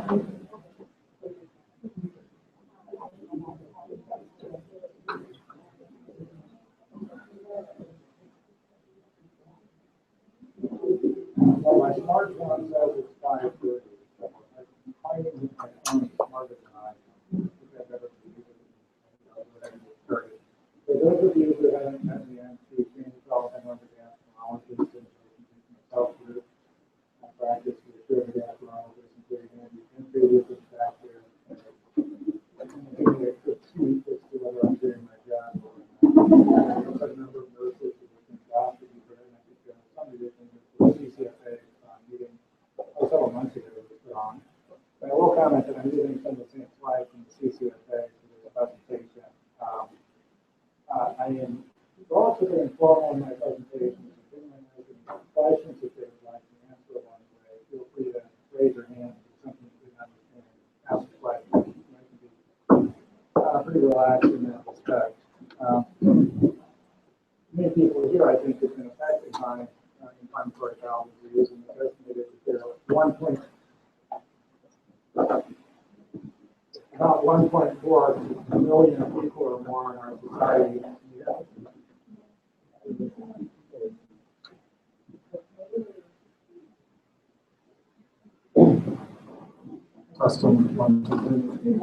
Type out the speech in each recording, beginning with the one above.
Well, my smartphone says it's 5:30. I'm finding that my phone is smarter than I am. For those of you who haven't met me, I'm Shaneyfelt. I'm a gastroenterologist and myself group. I practice with a gastroenterologist and very handy entry with back there. Give me a quick tweet as to whether I'm doing my job or not. There's a number of nurses who have been endoscopy, but I think some of the things with the CCFA meeting several months ago was put on. But I will comment that I'm using some of the same slides from the CCFA for the presentation. I am relatively informal in my presentation. If anyone has any questions that they would like to answer along the way, feel free to raise your hand if it's something you didn't understand. Ask a question. I can be pretty relaxed in that respect. Many people here, I think, have been affected by inflammatory bowel disease, and it's estimated that there are about 1.4 million people or more in our society. Testing 1, 2, 3.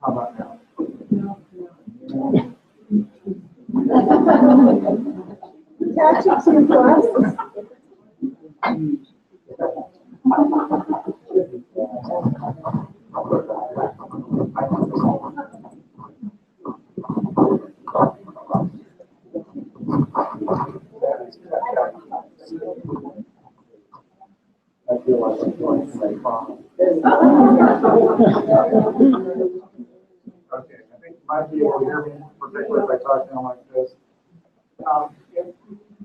How about now? Catching some glasses. I feel like I'm going to my phone. Okay, I think you might be able to hear me, particularly if I talk down like this.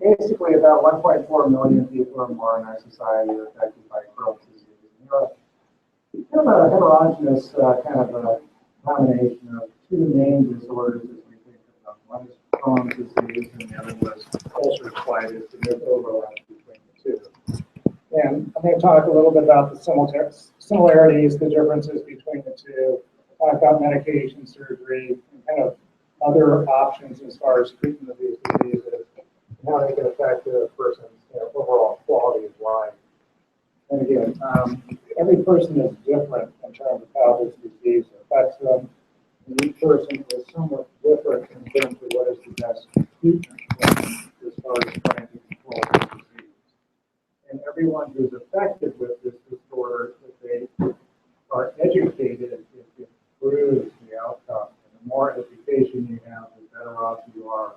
Basically, about 1.4 million people or more in our society are affected by Crohn's disease. Kind of a heterogeneous kind of a combination of two main disorders as we think of them. One is Crohn's disease, and the other was ulcerative colitis, and there's overlap between the two. And I'm going to talk a little bit about the similarities, the differences between the two, talk about medication, surgery, and kind of other options as far as treatment of these diseases, and how they can affect a person's overall quality of life. And again, every person is different in terms of how this disease affects them. And each person is somewhat different in terms of what is the best treatment for them as far as trying to control the disease. And everyone who's affected with this disorder, if they are educated, it improves the outcome. And the more education you have, the better off you are.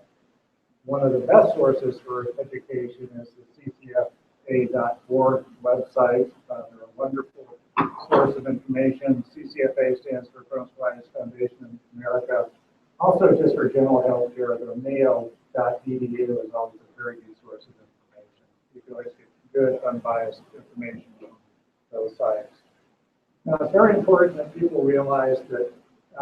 One of the best sources for education is the CCFA.org website. They're a wonderful source of information. CCFA stands for Crohn's Colitis Foundation in America. Also, just for general health care, the Mayo.edu is always a very good source of information. You can always get good, unbiased information from those sites. Now, it's very important that people realize that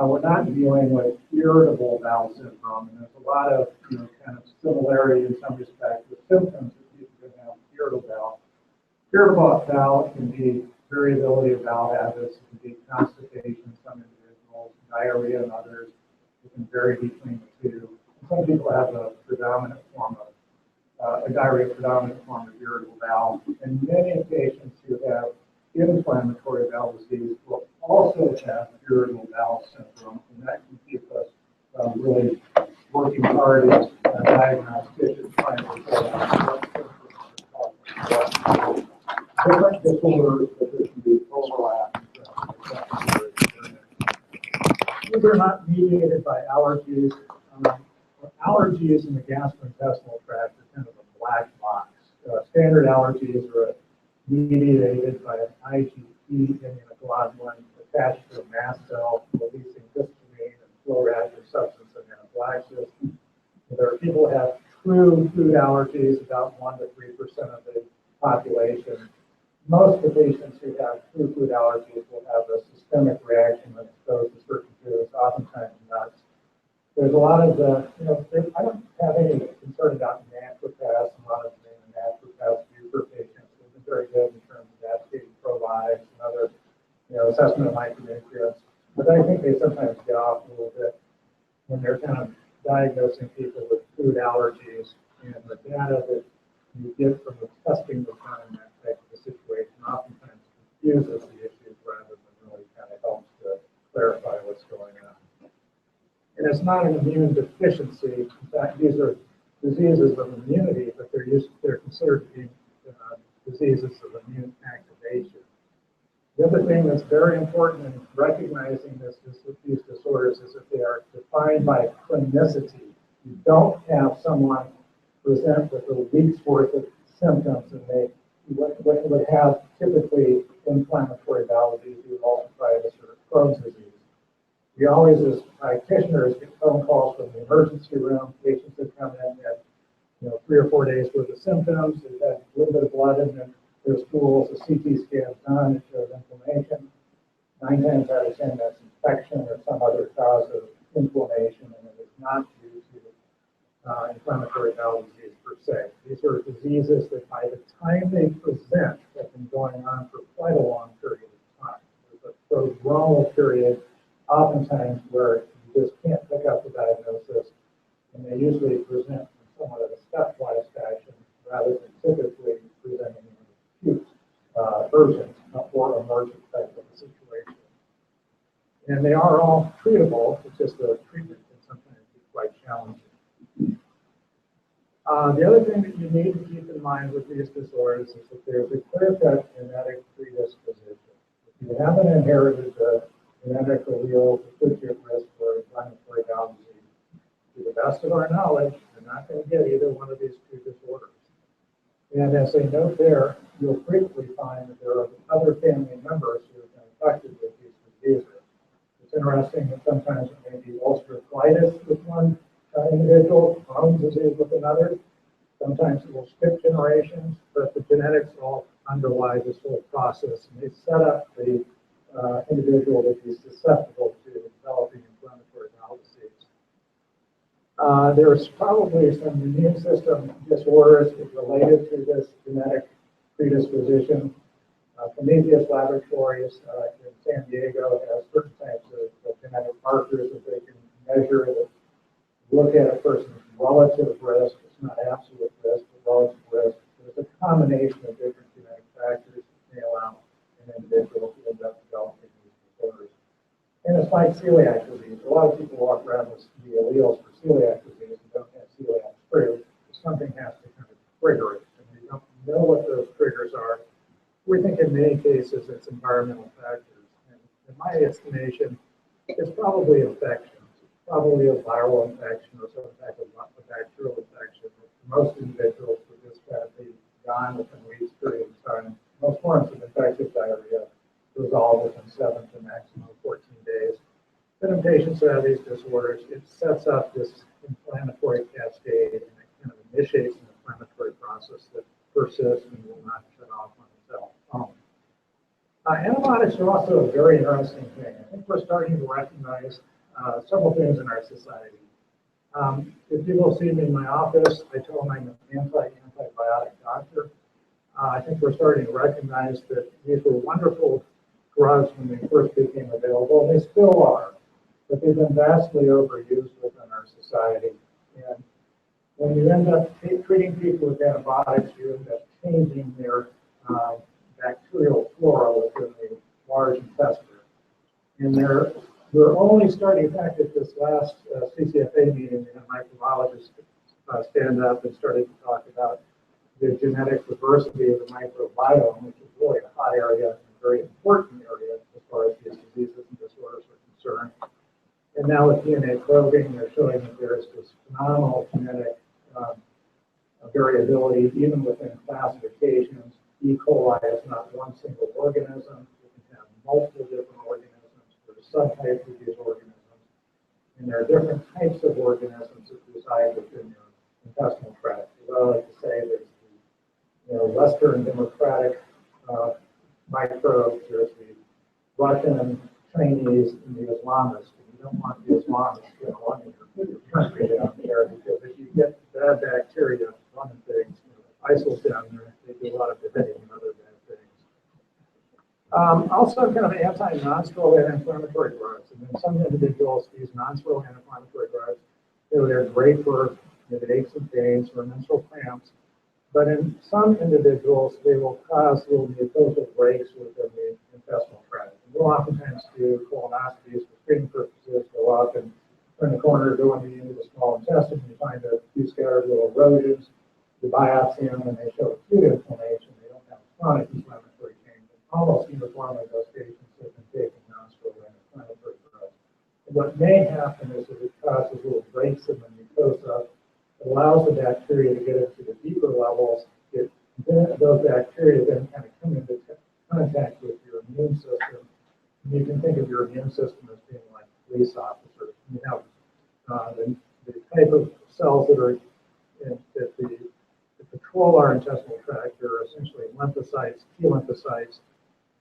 we're not dealing with irritable bowel syndrome, and there's a lot of kind of similarity in some respects with symptoms that people can have irritable bowel. Irritable bowel can be variability of bowel habits, it can be constipation in some individuals, diarrhea in others. It can vary between the two. Some people have a predominant form of a diarrhea predominant form of irritable bowel, and many patients who have inflammatory bowel disease will also have irritable bowel syndrome, and that can keep us really working hard as diagnosticians trying to figure out what different disorders that there can be overlap. These are not mediated by allergies. Allergies in the gastrointestinal tract are kind of a black box. Standard allergies are mediated by an IgE immunoglobulin attached to a mast cell, releasing histamine and flow-reactive substance in anaphylaxis. There are people who have true food allergies, about 1 to 3% of the population. Most of the patients who have true food allergies will have a systemic reaction when exposed to certain foods, oftentimes nuts. There's a lot of I don't have any concern about naturopaths. A lot of naturopaths do for patients assessment of micronutrients. But I think they sometimes get off a little bit when they're kind of diagnosing people with food allergies, and the data that you get from the testing that's done in that type of a situation oftentimes confuses the issues rather than really kind of helps to clarify what's going on. And it's not an immune deficiency. In fact, these are diseases of immunity, but they're considered to be diseases of immune activation. The other thing that's very important in recognizing these disorders is that they are defined by chronicity. You don't have someone present with a week's worth of symptoms and they would have typically inflammatory bowel disease, ulcerative or Crohn's disease. We always, as practitioners, get phone calls from the emergency room. Patients that come in had 3 or 4 days worth of symptoms. They've had a little bit of blood in their stools. A CT scan's done. It shows inflammation. 9 times out of 10, that's infection or some other cause of inflammation, and it is not due to inflammatory bowel disease per se. These are diseases that by the time they present have been going on for quite a long period of time. There's a prodromal period, oftentimes, where you just can't pick up the diagnosis, and they usually present in somewhat of a stepwise fashion rather than typically presenting in an acute, urgent, or emergent type of a situation. And they are all treatable, it's just the treatment can sometimes be quite challenging. The other thing that you need to keep in mind with these disorders is that there's a clear-cut genetic predisposition. If you haven't inherited the genetic allele that puts you at risk for inflammatory bowel disease, to the best of our knowledge, you're not going to get either one of these two disorders. And as they note there, you'll frequently find that there are other family members who have been affected with these diseases. It's interesting that sometimes it may be ulcerative colitis with one individual, Crohn's disease with another. Sometimes it will skip generations, but the genetics all underlie this whole process, and they set up the individual to be susceptible to developing inflammatory bowel disease. There's probably some immune system disorders related to this genetic predisposition. Prometheus Laboratories in San Diego has certain types of genetic markers that they can measure that look at a person's relative risk. It's not absolute risk, but relative risk. There's a combination of different genetic factors that may allow an individual to end up developing these disorders. And it's like celiac disease. A lot of people walk around with the alleles for celiac disease and don't have celiac fruit. Something has to kind of trigger it, and we don't know what those triggers are. We think in many cases it's environmental factors. And in my estimation, it's probably infection. Probably a viral infection or some type of bacterial infection. For most individuals, would just kind of be gone within weeks period of time. Most forms of infectious diarrhea resolve within 7 to maximum 14 days. But in patients who have these disorders, it sets up this inflammatory cascade and it kind of initiates an inflammatory process that persists and will not shut off on its own. Antibiotics are also a very interesting thing. I think we're starting to recognize several things in our society. If people see me in my office, I tell them I'm an antibiotic doctor. I think we're starting to recognize that these were wonderful drugs when they first became available, and they still are, but they've been vastly overused within our society. And when you end up treating people with antibiotics, you end up changing their bacterial flora within the large intestine. And we're only starting, in fact, at this last CCFA meeting, we had microbiologists stand up and started to talk about the genetic diversity of the microbiome, which is really a hot area and a very important area as far as these diseases and disorders are concerned. And now with DNA probing, they're showing that there's this phenomenal genetic variability, even within classifications. E. coli is not one single organism. You can have multiple different organisms. There's subtypes of these organisms. And there are different types of organisms that reside within your intestinal tract. As I like to say, there's the Western Democratic microbes, there's the Russian, Chinese, and the Islamist. And you don't want the Islamist running your country down there, because if you get bad bacteria running things, ISIL's down there, they do a lot of beheading and other bad things. Also kind of anti-non-steroidal anti-inflammatory drugs. And then some individuals use non-steroidal anti-inflammatory drugs. They're great for aches and pains or menstrual cramps. But in some individuals, they will cause little mucosal breaks within the intestinal tract. And we'll oftentimes do colonoscopies for screening purposes, go up and turn the corner, go into the small intestine, and you find a few scattered little erosions. You biopsy them, and they show acute inflammation. They don't have chronic inflammatory change. And almost uniformly, those patients have been taking non-steroidal anti-inflammatory drugs. And what may happen is that it causes little breaks in the mucosa. It allows the bacteria to get into the deeper levels. Those bacteria then kind of come into contact with your immune system. And you can think of your immune system as being like police officers. You have the type of cells that are that control our intestinal tract. They're essentially lymphocytes, T lymphocytes,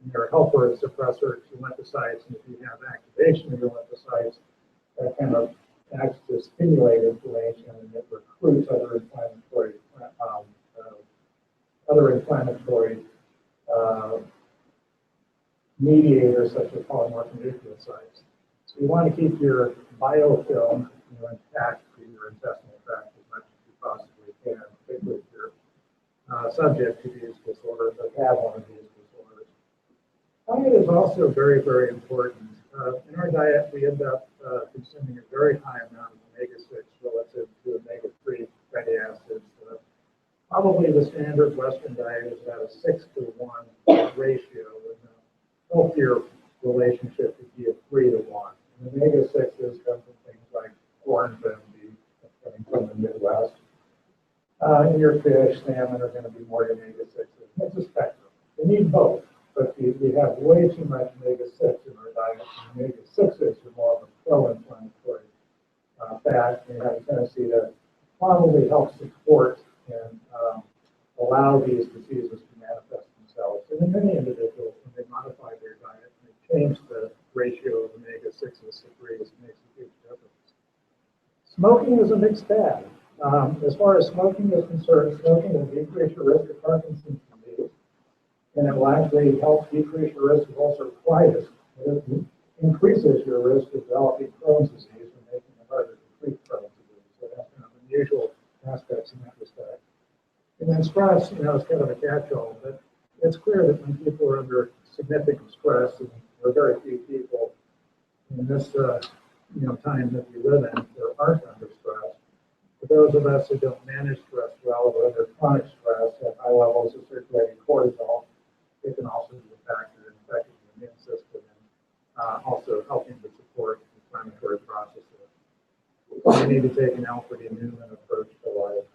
and they're helper and suppressor T lymphocytes. And if you have activation of your lymphocytes, that kind of acts to stimulate inflammation, and it recruits other inflammatory mediators such as polymorphic nucleosides. So you want to keep your biofilm intact for your intestinal tract as much as you possibly can, particularly if you're subject to these disorders or have one of these disorders. Diet is also very, very important. In our diet, we end up consuming a very high amount of omega-6 relative to omega-3 fatty acids. Probably the standard Western diet is about a 6-to-1 ratio, and a healthier relationship would be a 3-to-1. And omega-6s come from things like corn and beef, coming from the Midwest. And your fish, salmon are going to be more omega-6s. It's a spectrum. We need both. But we have way too much omega-6 in our diet. Omega-6s are more of a pro-inflammatory fat, and have a tendency to probably help support and allow these diseases to manifest themselves. And in many individuals, when they modify their diet and they change the ratio of omega-6s to 3s, it makes a huge difference. Smoking is a mixed bag. As far as smoking is concerned, smoking will decrease your risk of Parkinson's disease, and it will actually help decrease your risk of ulcerative colitis. It increases your risk of developing Crohn's disease and making it harder to treat Crohn's disease. So that's kind of unusual aspects in that respect. And then stress, is kind of a catch-all, but it's clear that when people are under significant stress, and there are very few people in this time that we live in that aren't under stress. For those of us who don't manage stress well, or under chronic stress, have high levels of circulating cortisol, it can also be a factor in affecting the immune system and also helping to support inflammatory processes. So you need to take an alpha-immune approach to life.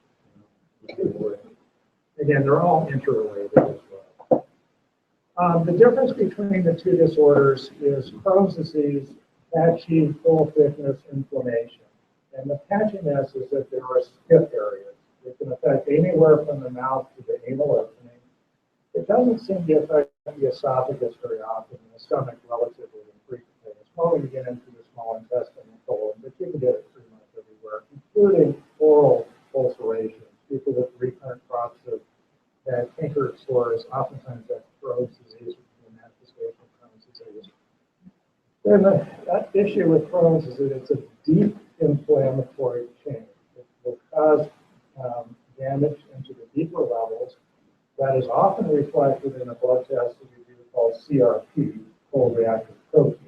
Again, they're all interrelated as well. The difference between the two disorders is Crohn's disease, patchy, full thickness inflammation. And the patchiness is that there are stiff areas. It can affect anywhere from the mouth to the anal opening. It doesn't seem to affect the esophagus very often, and the stomach relatively infrequently. It's probably you get into the small intestine and colon, but you can get it pretty much everywhere, including oral ulcerations. People with recurrent crops of canker sores oftentimes have Crohn's disease, which is a manifestation of Crohn's disease. Then the issue with Crohn's is that it's a deep inflammatory change. It will cause damage into the deeper levels. That is often reflected in a blood test that we do called CRP, cold reactive protein.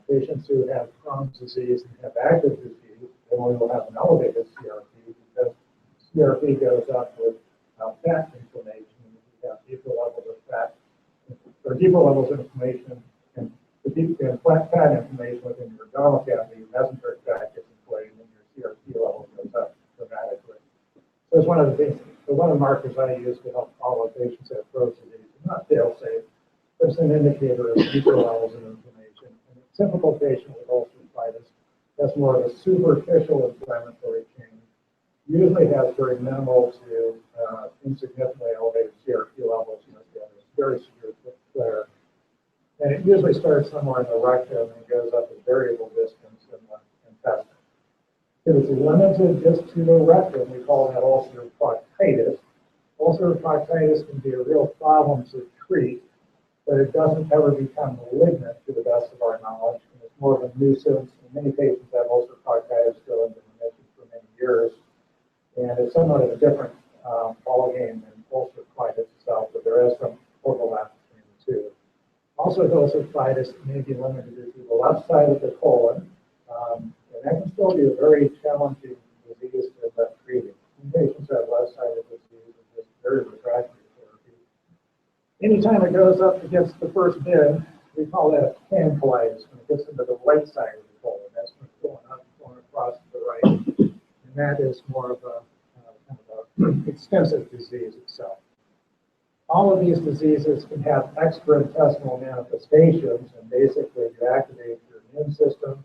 Patients who have Crohn's disease and have active disease, they will have an elevated CRP because CRP goes up with fat inflammation. And if you have deeper levels of fat, or deeper levels of inflammation, and the deep fat inflammation within your abdominal cavity, your mesenteric tract gets inflamed, and your CRP level goes up dramatically. So it's one of the things, one of the markers I use to help follow patients who have Crohn's disease. It's not fail-safe, but it's an indicator of deeper levels of inflammation. And a typical patient with ulcerative colitis has more of a superficial inflammatory change. Usually has very minimal to insignificantly elevated CRP levels. They have a very severe flare. And it usually starts somewhere in the rectum and goes up a variable distance in the intestine. If it's limited just to the rectum, we call that ulcerative proctitis. Ulcerative proctitis can be a real problem to treat but it doesn't ever become malignant to the best of our knowledge. And it's more of a nuisance. And many patients have ulcerative colitis still in remission for many years. And it's somewhat of a different ballgame than ulcerative colitis itself, but there is some overlap between the two. Also, ulcerative colitis may be limited to the left side of the colon, and that can still be a very challenging disease to end up treating. Some patients have left-sided disease and just very refractory therapy. Anytime it goes up against the first bin, we call that pancolitis. When it gets into the right side of the colon, that's when it's going up and going across to the right. And that is more of a kind of a extensive disease itself. All of these diseases can have extraintestinal manifestations, and basically you activate your immune system.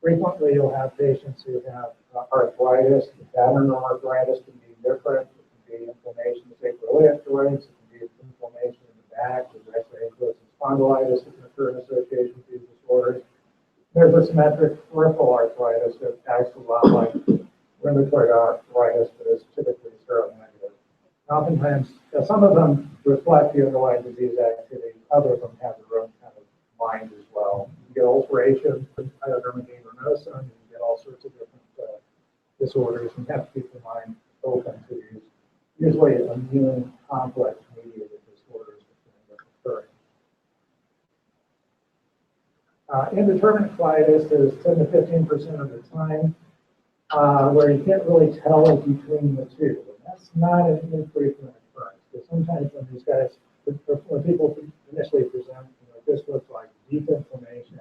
Frequently, you'll have patients who have arthritis. The pattern of arthritis can be different. It can be inflammation of sacroiliac joints. It can be inflammation in the back. There's actually ankylosing spondylitis that can occur in association with these disorders. There's a symmetric peripheral arthritis that acts a lot like rheumatoid arthritis, but is typically seronegative. Oftentimes, some of them reflect the underlying disease activity. Other of them have their own kind of mind as well. You get ulceration, pyoderma gangrenosum, and you get all sorts of different disorders, and you have to keep your mind open to these, usually immune complex mediated disorders that can end up occurring. Indeterminate colitis is 10 to 15% of the time, where you can't really tell between the two. And that's not an infrequent occurrence, because sometimes when these guys, when people initially present, this looks like deep inflammation.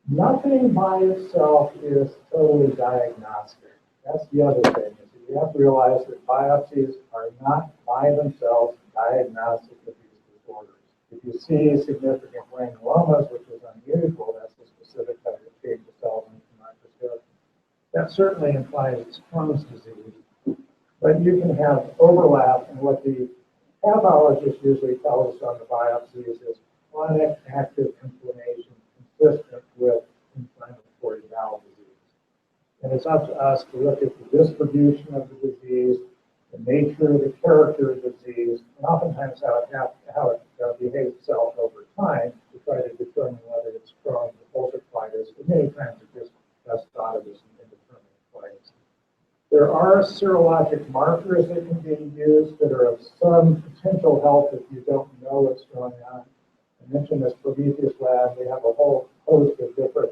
Nothing by itself is totally diagnostic. That's the other thing. Is you have to realize that biopsies are not by themselves diagnostic of these disorders. If you see significant granulomas, which is unusual, that's a specific type of change of cells in the microscope. That certainly implies it's Crohn's disease. But you can have overlap, and what the pathologist usually tells us on the biopsies is chronic active inflammation consistent with inflammatory bowel disease. And it's up to us to look at the distribution of the disease, the nature, the character of the disease, and oftentimes how it behaves itself over time to try to determine whether it's Crohn's or ulcerative colitis. But many times it's just best thought of as an indeterminate colitis. There are serologic markers that can be used that are of some potential help if you don't know what's going on. I mentioned this Prometheus lab. They have a whole host of different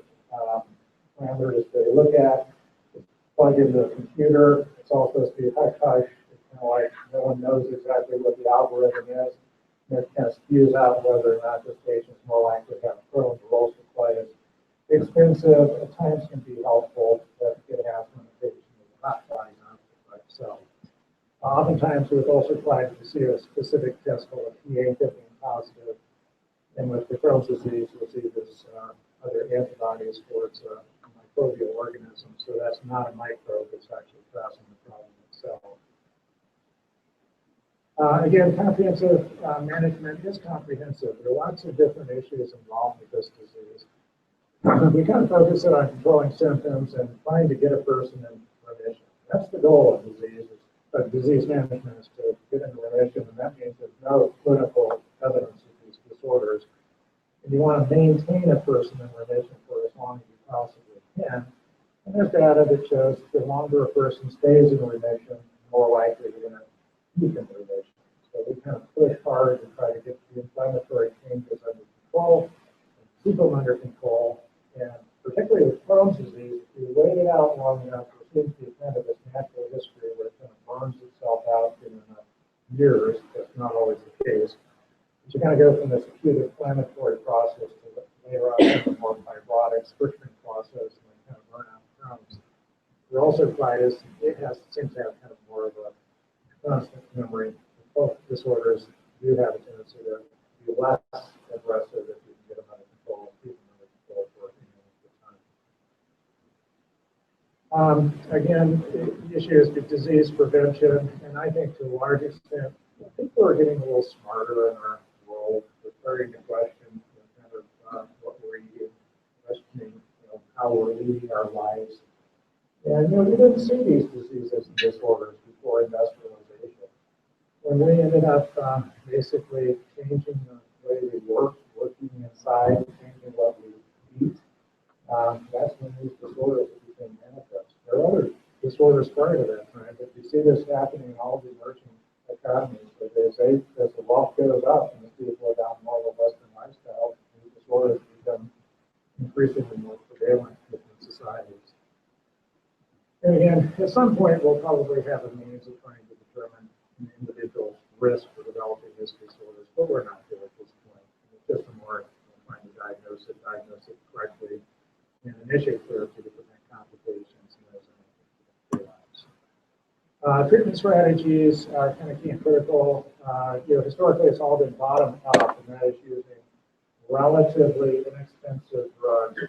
parameters that they look at. It's plugged into a computer. It's all supposed to be hush-hush. It's kind of like no one knows exactly what the algorithm is. And it kind of spews out whether or not this patient is more likely to have Crohn's or ulcerative colitis. Expensive, at times can be helpful, but it has limitations of not diagnostic by itself. Oftentimes with ulcerative colitis, you see a specific test called a PA-50 positive. And with the Crohn's disease, you'll see this other antibodies towards a microbial organism. So that's not a microbe, it's actually causing the problem itself. Again, comprehensive management is comprehensive. There are lots of different issues involved with this disease. We kind of focus it on controlling symptoms and trying to get a person in remission. That's the goal of disease management is to get into remission, and that means there's no clinical evidence of these disorders. And you want to maintain a person in remission for as long as you possibly can. And there's data that shows the longer a person stays in remission, the more likely you're going to keep in remission. So we kind of push hard to try to get the inflammatory changes under control, keep them under control. And particularly with Crohn's disease, if you wait it out long enough, there seems to be kind of this natural history where it kind of burns itself out in enough years. That's not always the case. But you kind of go from this acute inflammatory process to later on a more fibrotic friction process and then kind of burn out Crohn's. For ulcerative colitis, it seems to have kind of more of a constant memory. Both disorders do have a tendency to be less aggressive if you can get them under control, keep them under control for a few minutes at a time. Again, the issue is the disease prevention, and I think to a large extent, people are getting a little smarter in our world. We're starting to question kind of what we're eating, questioning how we're leading our lives. And we didn't see these diseases and disorders before industrialization. When we ended up basically changing the way we work, working inside, changing what we eat, that's when these disorders became manifest. There are other disorders prior to that time, but you see this happening in all the emerging economies. But as the wealth goes up and the people adopt more of a Western lifestyle, these disorders become increasingly more prevalent within societies. And again, at some point, we'll probably have a means of trying to determine an individual's risk for developing these disorders, but we're not there at this point. It's just a more trying to diagnose it correctly, and initiate therapy to prevent complications in those lives. Treatment strategies are kind of key and critical. Historically, it's all been bottom up, and that is using relatively inexpensive drugs,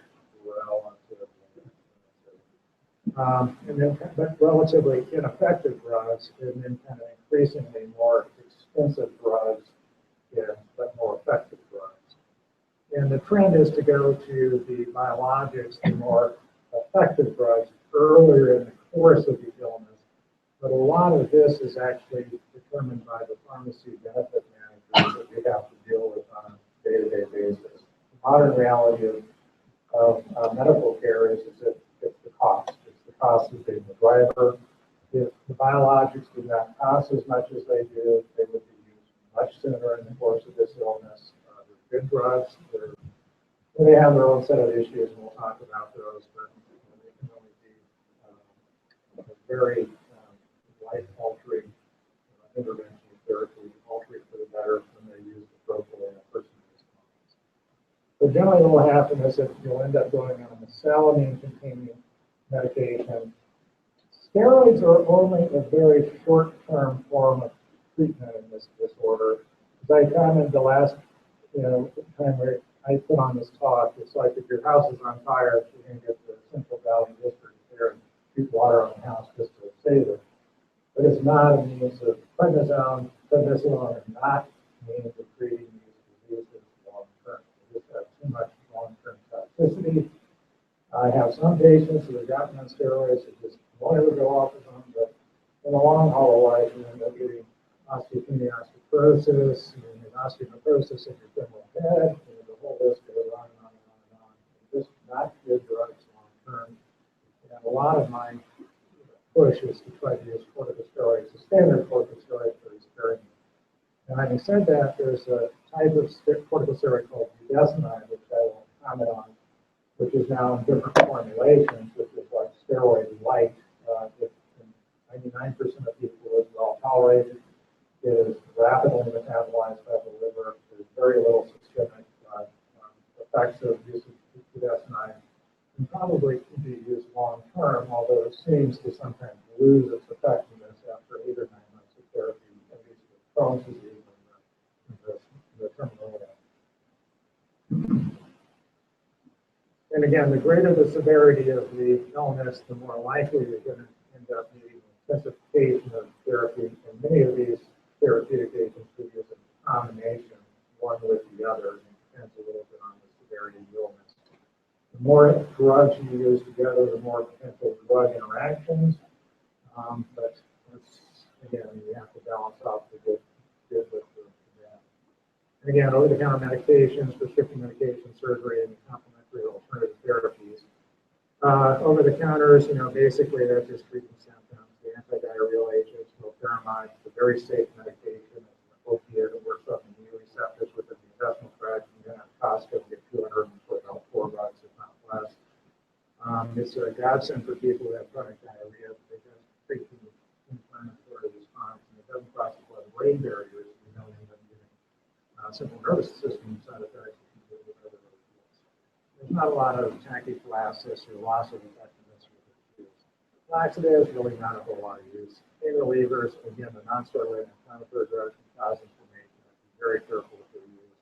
but relatively ineffective drugs, and then kind of increasingly more expensive drugs, but more effective drugs. And the trend is to go to the biologics, the more effective drugs, earlier in the course of the illness. But a lot of this is actually determined by the pharmacy benefit managers that we have to deal with on a day-to-day basis. The modern reality of medical care is that it's the cost. It's the cost of being the driver. If the biologics did not cost as much as they do, they would be used much sooner in the course of this illness. They're good drugs. They have their own set of issues, and we'll talk about those, but they can only be very life-altering intervention therapy, altering for the better when they're used appropriately in a person response. So generally what will happen is that you'll end up going on a mesalamine-containing medication. Steroids are only a very short-term form of treatment in this disorder. As I commented the last time where I put on this talk, it's like if your house is on fire, you're going to get the Central Valley District there and shoot water on the house just to save it. But it's not a means of prednisone are not a means of treating these diseases long term. They just have too much long-term toxicity. I have some patients who have gotten on steroids that just won't ever go off of them, but in the long haul of life, you end up getting osteopenia, osteoporosis, and osteoporosis in your femoral head, and the whole list goes on and on and on and on. Just not good drugs long term. And a lot of my push is to try to use corticosteroids, a standard corticosteroid for sparingly. And having said that, there's a type of corticosteroid called budesonide, which I will comment on, which is now in different formulations, which is like steroid-like. 99% of people is well tolerated. It is rapidly metabolized by the liver. There's very little systemic effects of use of budesonide. And probably can be used long term, although it seems to sometimes lose its effectiveness after 8 or 9 months of therapy, at least with Crohn's disease and the terminal end. And again, the greater the severity of the illness, the more likely you're going to end up needing intensification of therapy. And many of these therapeutic agents we use in combination, one with the other, and it depends a little bit on the severity of the illness. The more drugs you use together, the more potential drug interactions. But again, you have to balance out the good with the bad. And again, over-the-counter medications, prescription medication, surgery, and complementary alternative therapies. Over-the-counters, basically that's just treating symptoms. The antidiarrheal agents, loperamide, it's a very safe medication. It's an opiate. It works on the immune receptors within the intestinal tract. You can at Costco get 200 for about $4, if not less. It's a godsend for people who have chronic diarrhea. They just treat the inflammatory response, and it doesn't cross the blood-brain barriers. You don't end up getting central nervous system side effects. There's not a lot of tachyphylaxis or loss of effectiveness with the use. Laxatives, really not a whole lot of use. Pain relievers, again, the non-steroidal inflammatory drugs can cause inflammation. Be very careful with their use.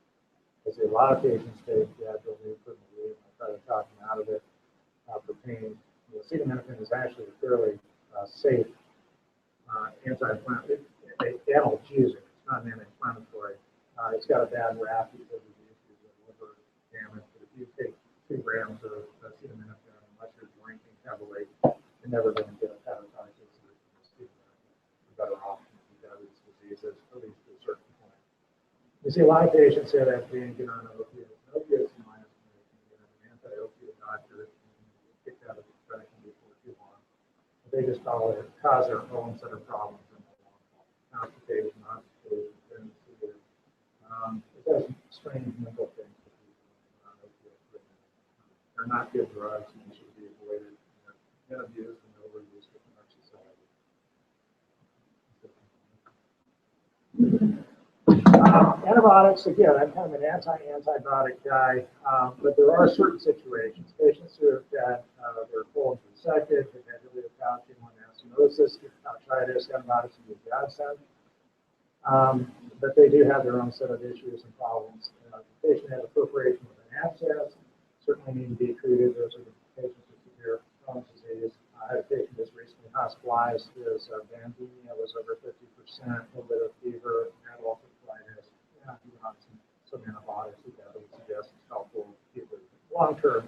Because a lot of patients take Advil, Nurofen, and I try to talk them out of it for pain. Acetaminophen is actually a fairly safe anti-inflammatory, analgesic. It's not an anti-inflammatory. It's got a bad rap because of the issues of liver damage. But if you take 2 grams of acetaminophen, unless you're drinking heavily, you're never going to get a hepatitis or acetaminophen. You're better off if you have these diseases, at least to a certain point. The You see a lot of patients say that they get on opiates. Opiates, in my estimation, get an anti-opiate doctor and get kicked out of the profession before too long. They just cause their own set of problems in the long haul. Constipation, pregnancy. It does strange mental things to people on opiates. They're not good drugs and they should be avoided. They're abused and overused within our society. Antibiotics, again, I'm kind of an anti-antibiotic guy, but there are certain situations. Patients who have got their colons resected, have had ileocalcium, anastomosis, hepatitis, antibiotics can be a godsend. But they do have their own set of issues and problems. If the patient has a perforation with an abscess, certainly need to be treated. Those are the patients with severe Crohn's disease. I had a patient just recently hospitalized. His bandemia was over 50%, a little bit of fever, had ulcerative colitis. Yeah, he wants some antibiotics that would suggest it's helpful. Long term,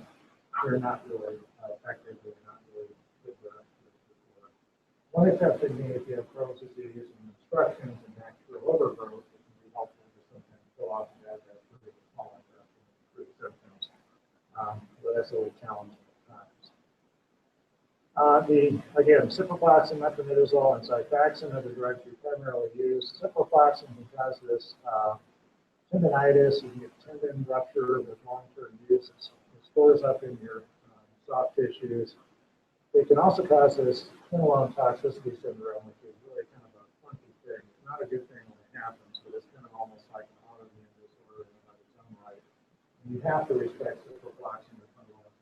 they're not really effective. They're not really good for us. One exception being if you have Crohn's disease and obstructions and bacterial overgrowth, it can be helpful to sometimes fill off that pretty small intestine and improve symptoms. But that's a little challenging at times. Again, ciprofloxacin, metronidazole, and xifaxan are the drugs we primarily use. Ciprofloxacin can cause this tendinitis. You can get tendon rupture with long-term use. It stores up in your soft tissues. It can also cause this quinolone toxicity syndrome, which is really kind of a funky thing. It's not a good thing when it happens, but it's kind of almost like an autoimmune disorder in and of its own right. And you have to respect ciprofloxacin and quinolone.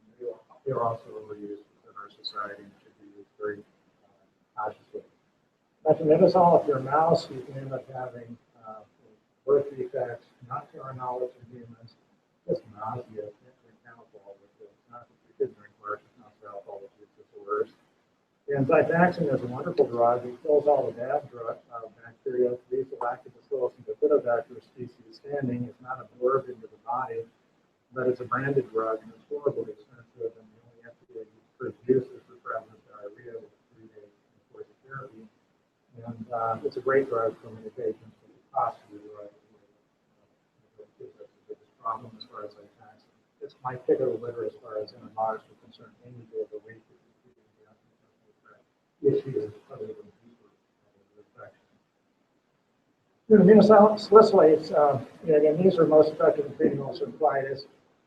They're also overused within our society and should be used very cautiously. Metronidazole, if you're a mouse, you can end up having birth defects, not to our knowledge in humans, just nausea, alcohol with it. Not that you could drink worse, it's not alcohol with disorders. And xifaxan is a wonderful drug. It kills all the bad bacteria, leaves the lactobacillus and bifidobacter species standing. It's not absorbed into the body, but it's a branded drug and it's horribly expensive. And the only FDA approved use is for prevalent diarrhea with a 3-day course of therapy. And it's a great drug for many patients, but the cost of the drug is the biggest problem as far as xifaxan. It's my pick of the litter as far as antibiotics are concerned. Any day of the week, issues other than deeper infection. Immunosalicylates, again, these are most effective in treating ulcerative colitis.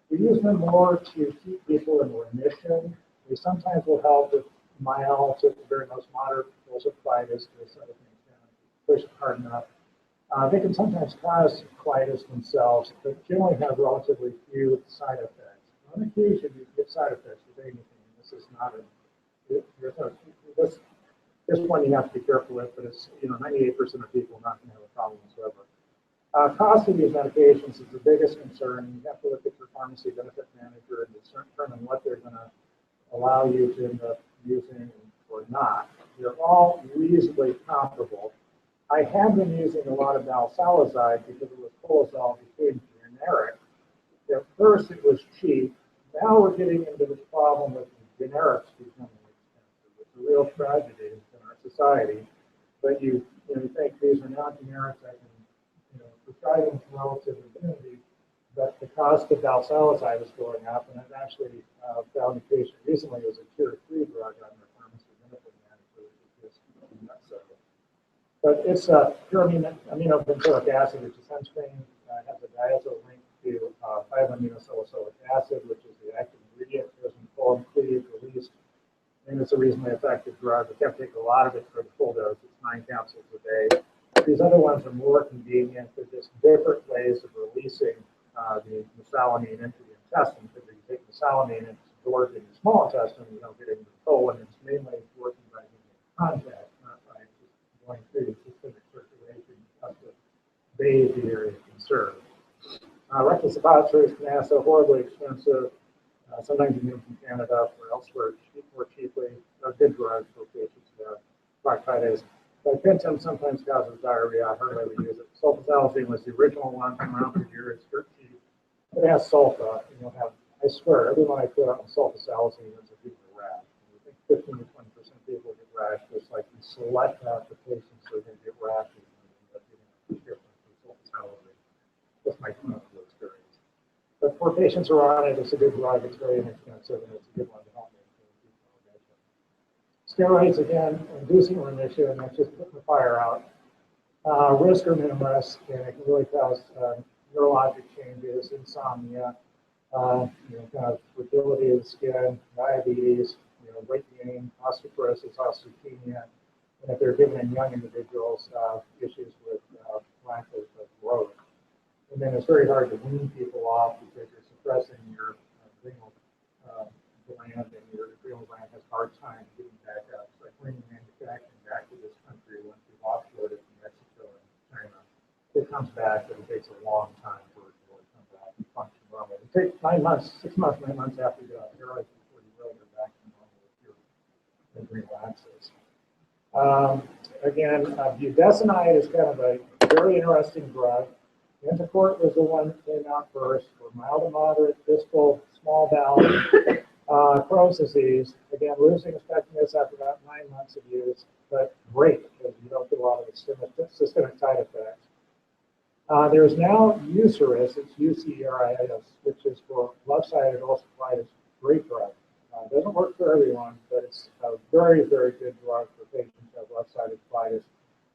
We use them more to keep people in remission. They sometimes will help with mild to the very most moderate ulcerative colitis to set things down, push it hard enough. They can sometimes cause colitis themselves, but generally have relatively few side effects. On occasion, you get side effects with anything. This is not this one you have to be careful with, but it's 98% of people not going to have a problem whatsoever. Cost of these medications is the biggest concern. You have to look at your pharmacy benefit manager and determine what they're going to allow you to end up using or not. They're all reasonably comparable. I have been using a lot of valsalazide because it was Colazol became generic. At first it was cheap. Now we're getting into this problem with the generics becoming expensive. It's a real tragedy in our society. But you think these are not generics. I can prescribe them with relative immunity, but the cost of valsalazide is going up. And I've actually found a patient recently as a cure-free drug on their pharmacy benefit manager, which is just nuts. But it's pure aminobenzoic acid, which is sunscreen. It has a diazo link to 5-aminosalicylic acid, which is the active ingredient. It doesn't form, cleave, released, and it's a reasonably effective drug. You can't take a lot of it for the full dose. It's 9 capsules a day. These other ones are more convenient. They're just different ways of releasing the mesalamine into the intestine. Because if you take mesalamine and it's absorbed in the small intestine, you don't get it into the colon. It's mainly working by getting contact, not by just going through the systemic circulation of the bathe the area concerned. Rectal suppositories can also horribly expensive. Sometimes you get them from Canada or elsewhere more cheaply. They're good drugs for patients who have proctitis. Gabapentin sometimes causes diarrhea. I hardly ever use it. Sulfasalazine was the original one from around for years. It's dirt cheap. It has sulfa. I swear, everyone I put on sulfasalazine is a people rash. I think 15 to 20% of people get rash. Just like you select out the patients who are going to get rashes and end up getting a prescription for sulfasalazine. my clinical experience. But for patients who are on it, it's a good drug. It's very inexpensive, and it's a good one to help maintain remission. Steroids, again, inducing remission, and that's just putting the fire out. Risk are minimalist, and it can really cause neurologic changes, insomnia, kind of fragility of the skin, diabetes, weight gain, osteoporosis, osteopenia, and if they're given in young individuals, issues with lack of growth. And then it's very hard to wean people off because you're suppressing your adrenal gland, and your adrenal gland has a hard time getting back up. It's like bringing manufacturing back to this country once you've offshored it from Mexico and China. It comes back, but it takes a long time for it to really come back and function normally. It takes 9 months, 6 months, 9 months after you get on steroids before you really get back to normal with your adrenal axis. Again, budesonide is kind of a very interesting drug. Entocort was the one that came out first for mild to moderate distal small bowel Crohn's disease. Again, losing effectiveness after about 9 months of use, but great because you don't get a lot of systemic side effects. There is now Uceris, it's UCERIS, which is for left-sided ulcerative colitis. Great drug. It doesn't work for everyone, but it's a very, very good drug for patients who have left-sided colitis.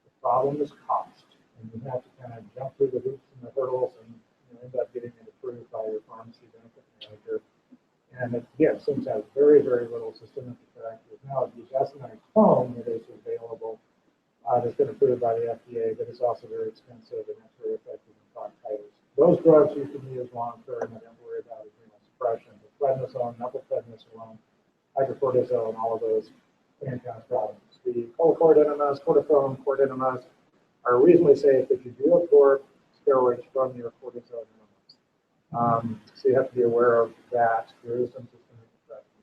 The problem is cost, and you have to kind of jump through the hoops and the hurdles and end up getting it approved by your pharmacy benefit manager. And it, again, seems to have very, very little systemic effect. There's now a budesonide foam that is available that's been approved by the FDA, but it's also very expensive and it's very effective in bronchitis. Those drugs you can use long-term and don't worry about adrenal suppression. The prednisone, methylprednisolone, hydrocortisone, all of those can cause problems. The colocordinemas, cortisone, cordinomas are reasonably safe, but you do absorb steroids from your cortisone enemas. So you have to be aware of that. There is some systemic effect from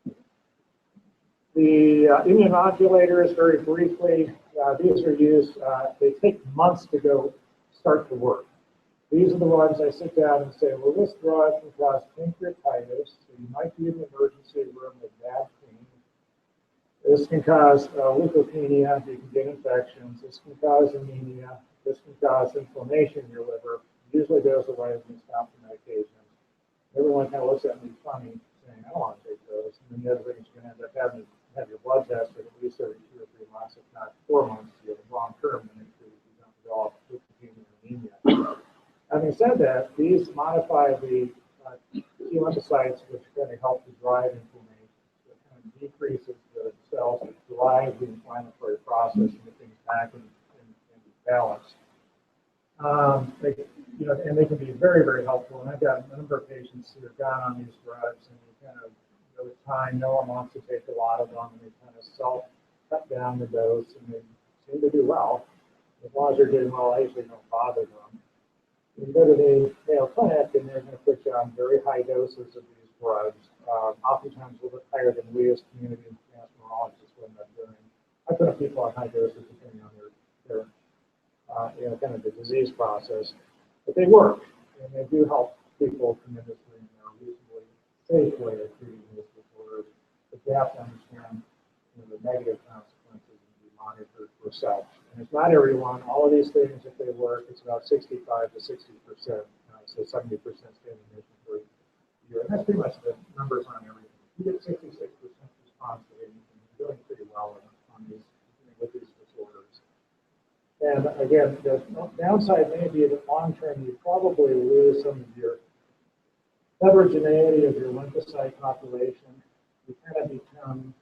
those. The immunomodulators, very briefly, these are used, they take months to start to work. These are the ones I sit down and say, well, this drug can cause pancreatitis, so you might be in the emergency room with bad pain. This can cause leukopenia, you can get infections. This can cause anemia. This can cause inflammation in your liver. Usually goes away when you stop the medication. Everyone kind of looks at me funny, saying, I don't want to take those. And then the other thing is you're going to end up having to have your blood tested at least every 2 or 3 months, if not 4 months, to get a long term to make sure that you don't develop leukopenia or anemia. Having said that, these modify the T lymphocytes, which kind of help to drive inflammation. So it kind of decreases the cells that drive the inflammatory process and get things back in balance. And they can be very, very helpful. And I've got a number of patients who have gone on these drugs, and they kind of, over time, no one wants to take a lot of them, and they kind of cut down the dose, and they seem to do well. As long as they're doing well, I usually don't bother them. You go to the Mayo Clinic, and they're going to put you on very high doses of these drugs, oftentimes a little bit higher than we as community gastroenterologists would end up doing. I put people on high doses depending on their kind of the disease process, but they work, and they do help people tremendously in a reasonably safe way of treating these disorders. But you have to understand the negative consequences and be monitored for such. And it's not everyone. All of these things, if they work, it's about 65 to 60%. So 70% standing mission for a year. And that's pretty much the numbers on everything. You get 66% response rate, and you're doing pretty well on these with these disorders. And again, the downside may be that long term you probably lose some of your heterogeneity of your lymphocyte population. You kind of become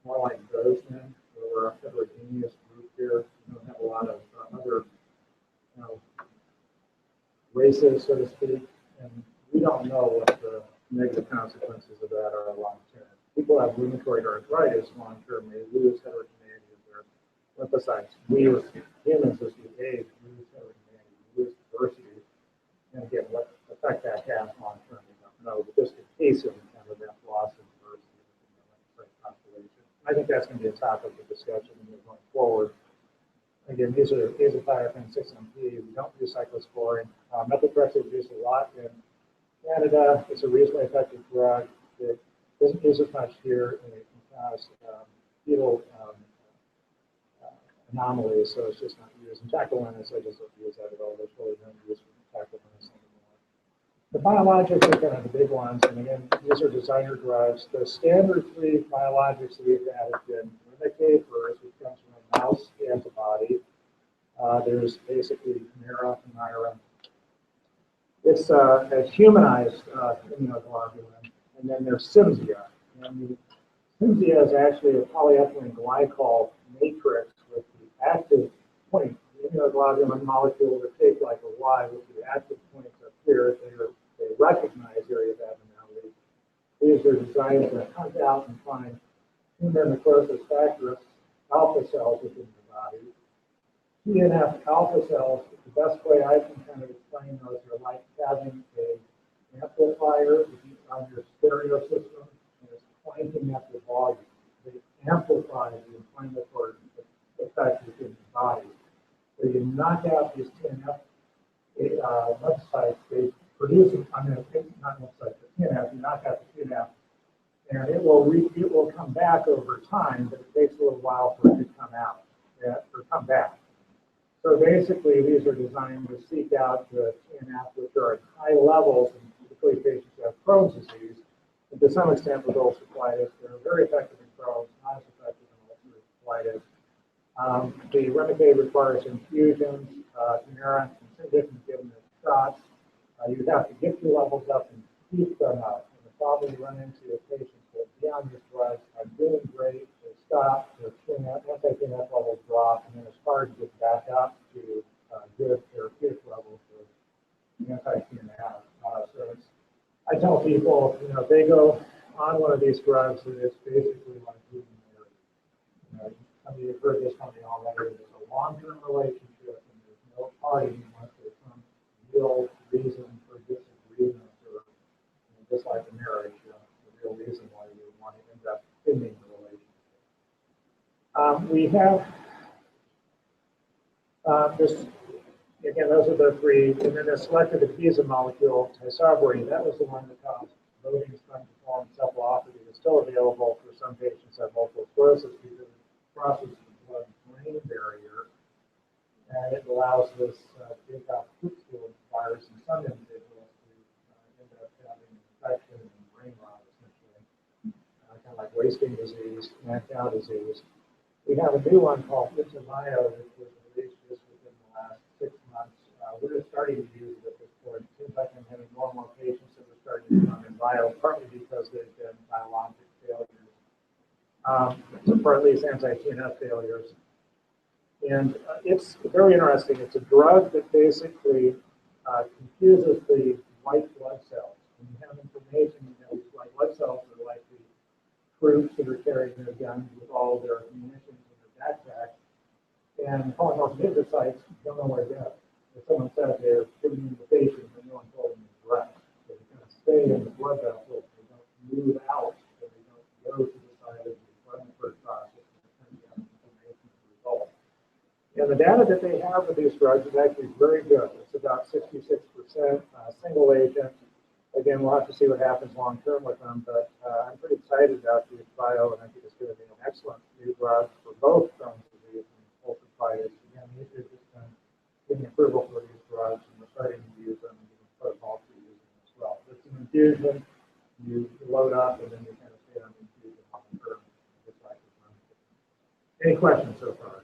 more like Bozeman, where we're a heterogeneous group here. You don't have a lot of other races, so to speak, and we don't know what the negative consequences of that are long term. People have rheumatoid arthritis long term, they lose heterogeneity of their lymphocytes. We as humans, as we age, lose heterogeneity, lose diversity, and again, what effect that has long term, we don't know. But just the case of kind of that loss of diversity in the lymphocyte population. I think that's going to be a topic of discussion going forward. Again, these are azathioprine 6-MP. We don't use cyclosporine. Methotrexate is used a lot in Canada. It's a reasonably effective drug. It doesn't use as much here, and it can cause fetal anomalies, so it's just not used. And tacrolimus, I just don't use that at all. There's really no use for tacrolimus anymore. The biologics are kind of the big ones, and again, these are designer drugs. The standard 3 biologics that we've had have been Remicade first, which comes from a mouse antibody. There's basically Humira and Myra. It's a humanized immunoglobulin, and then there's Cimzia. And the Cimzia is actually a polyethylene glycol matrix with the active point. The immunoglobulin molecule are shaped like a Y with the active points up here. They recognize area of abnormality. These are designed to hunt out and find tumor necrosis factors, alpha cells within the body. TNF alpha cells, the best way I can kind of explain those are like having an amplifier on your stereo system, and it's cranking up the volume. They amplify the inflammatory effect within the body. So you knock out these TNF websites, they produce, not websites, but TNF, you knock out the TNF, and it will come back over time, but it takes a little while for it to come out, or come back. So basically, these are designed to seek out the TNF, which are at high levels, and particularly patients who have Crohn's disease, and to some extent with ulcerative colitis. They're very effective in Crohn's, not as effective in ulcerative colitis. The Remicade requires infusions. Humira and Cimzia can given as shots. You have to get your levels up and keep them up. And the problem you run into is patients that be on these drugs are doing great, they stop, their anti-TNF levels drop, and then it's hard to get back up to good therapeutic levels of anti-TNF. I tell people, if they go on one of these drugs, it's basically like losing marriage. Some of you have heard this from me already. There's a long-term relationship, and there's no party unless there's some real reason for disagreement, or just like a marriage, the real reason why you want to end up ending the relationship. We have this. Again, those are the 3, and then the selective adhesive molecule, Tysabri, that was the one that caused loading spongiform encephalopathy. It's still available for some patients who have multiple sclerosis because it crosses the blood-brain barrier, and it allows this big virus in some individuals to end up having infection and brain rot, essentially, kind of like wasting disease, mad-cow disease. We have a new one called Antibiotics, which was released just within the last 6 months. We're just starting to use it at this point. It seems like I'm having more and more patients that are starting to come in bio, partly because they've been biologic failures, or at least anti-TNF failures. And it's very interesting. It's a drug that basically confuses the white blood cells. When you have inflammation, these white blood cells are like the troops that are carrying their guns with all their munitions in their backpack. And polymorph lymphocytes don't know where to go. If someone says they're giving you invitation, but no one told them to direct. So they kind of stay in the blood vessels. They don't move out, so they don't go to the side of the inflammatory process and turn down inflammation as a result. And the data that they have with these drugs is actually very good. It's about 66% single agent. Again, we'll have to see what happens long term with them, but I'm pretty excited about the bio, and I think it's going to be an excellent new drug for both Crohn's disease and ulcerative colitis. Again, these are just getting approval for these drugs, and we're starting to use them and giving protocol to use them as well. It's an infusion, you load up, and then you kind of stay on the infusion long term, just like this one. Any questions so far?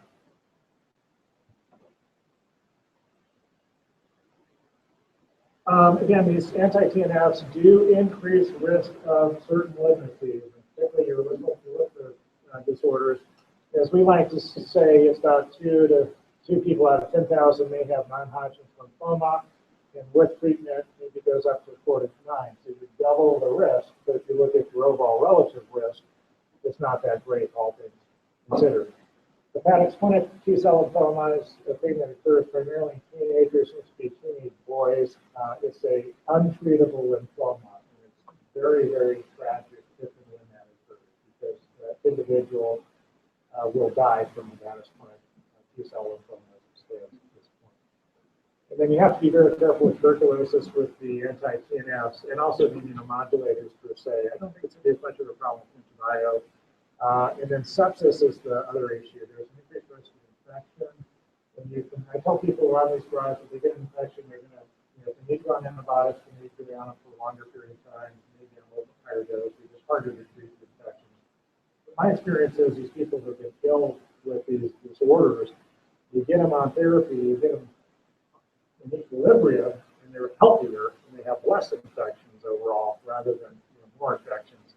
Again, these anti-TNFs do increase risk of certain malignancies, particularly your lymph disorders. As we like to say, it's about 2 people out of 10,000 may have non-Hodgkin's lymphoma, and with treatment, maybe goes up to 4 to 9. So you double the risk, but if you look at your overall relative risk, it's not that great, all things considered. Hepatic splenic T-cell lymphoma is a thing that occurs primarily in teenagers, seems to be teenage boys. It's a untreatable lymphoma, and it's very, very tragic if and when that occurs, because that individual will die from hepatic splenic T-cell lymphoma as it stands at this point. And then you have to be very careful with tuberculosis with the anti-TNFs and also the immunomodulators per se. I don't think it's going to be as much of a problem with antibiotics. And then sepsis is the other issue. There's an increased risk of infection, then you can, I tell people who are on these drugs, if they get an infection, they're going to, if they need to go on antibiotics, they need to be on it for a longer period of time, maybe on a little bit higher dose, it's just harder to treat the infection. But my experience is these people who get ill with these disorders, you get them on therapy, you get them in equilibrium, and they're healthier, and they have less infections overall, rather than more infections.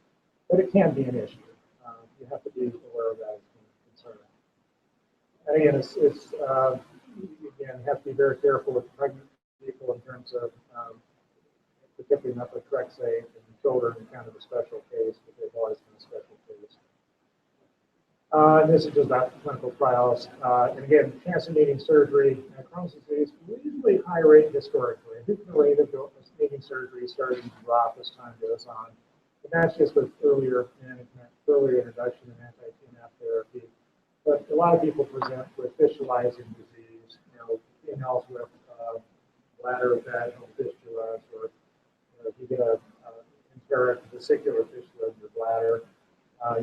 But it can be an issue. You have to be aware of that as a concern. And again, again, you have to be very careful with pregnant people in terms of particularly methotrexate, and children are kind of a special case, but they've always been a special case. And this is just about clinical trials. And again, cancer needing surgery and Crohn's disease, reasonably high rate historically. I think the rate of needing surgery is starting to drop as time goes on. And that's just with earlier management, earlier introduction of anti-TNF therapy. But a lot of people present with fistulizing disease, females with bladder vaginal fistulas, or if you get a enteric vesicular fistula in your bladder,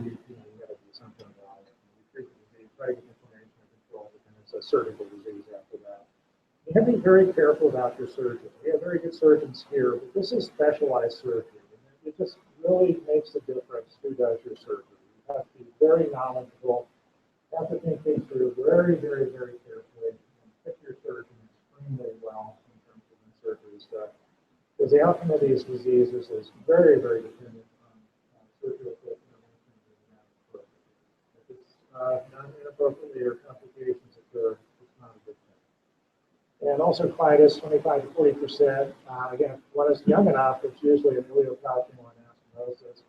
you got to do something about it. You treat the disease, try to get inflammation under control, but then it's a surgical disease after that. You have to be very careful about your surgery. We have very good surgeons here, but this is specialized surgery. It just really makes a difference who does your surgery. You have to be very knowledgeable. You have to think things through very, very, very carefully, and pick your surgeon extremely well in terms of when surgery is done. Because the outcome of these diseases is very, very dependent on surgical intervention and if it's done inappropriately or complications occur, it's not a good thing. And also colitis, 25 to 40%. Again, when it's young enough, it's usually an ileocalcium or anastomosis.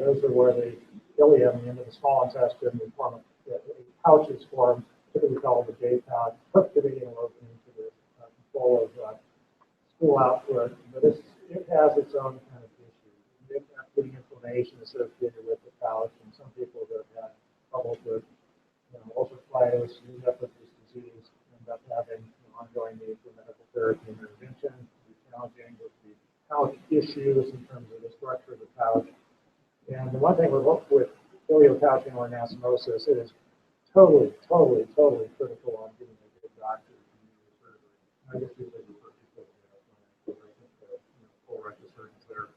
Those are where the ileum, the end of the small intestine, we form a pouch is formed, typically called the J pouch, hooked to the anal opening to the control of stool output. But it has its own kind of issue. You have getting inflammation associated with the pouch, and some people that have had trouble with ulcerative colitis, end up with this disease, end up having ongoing need for medical therapy and intervention. It's challenging with the pouch issues in terms of the structure of the pouch. And the one thing with ileocalcium or anastomosis, it is totally critical on getting a good doctor to do your surgery. I just usually refer people to colorectal surgeons that are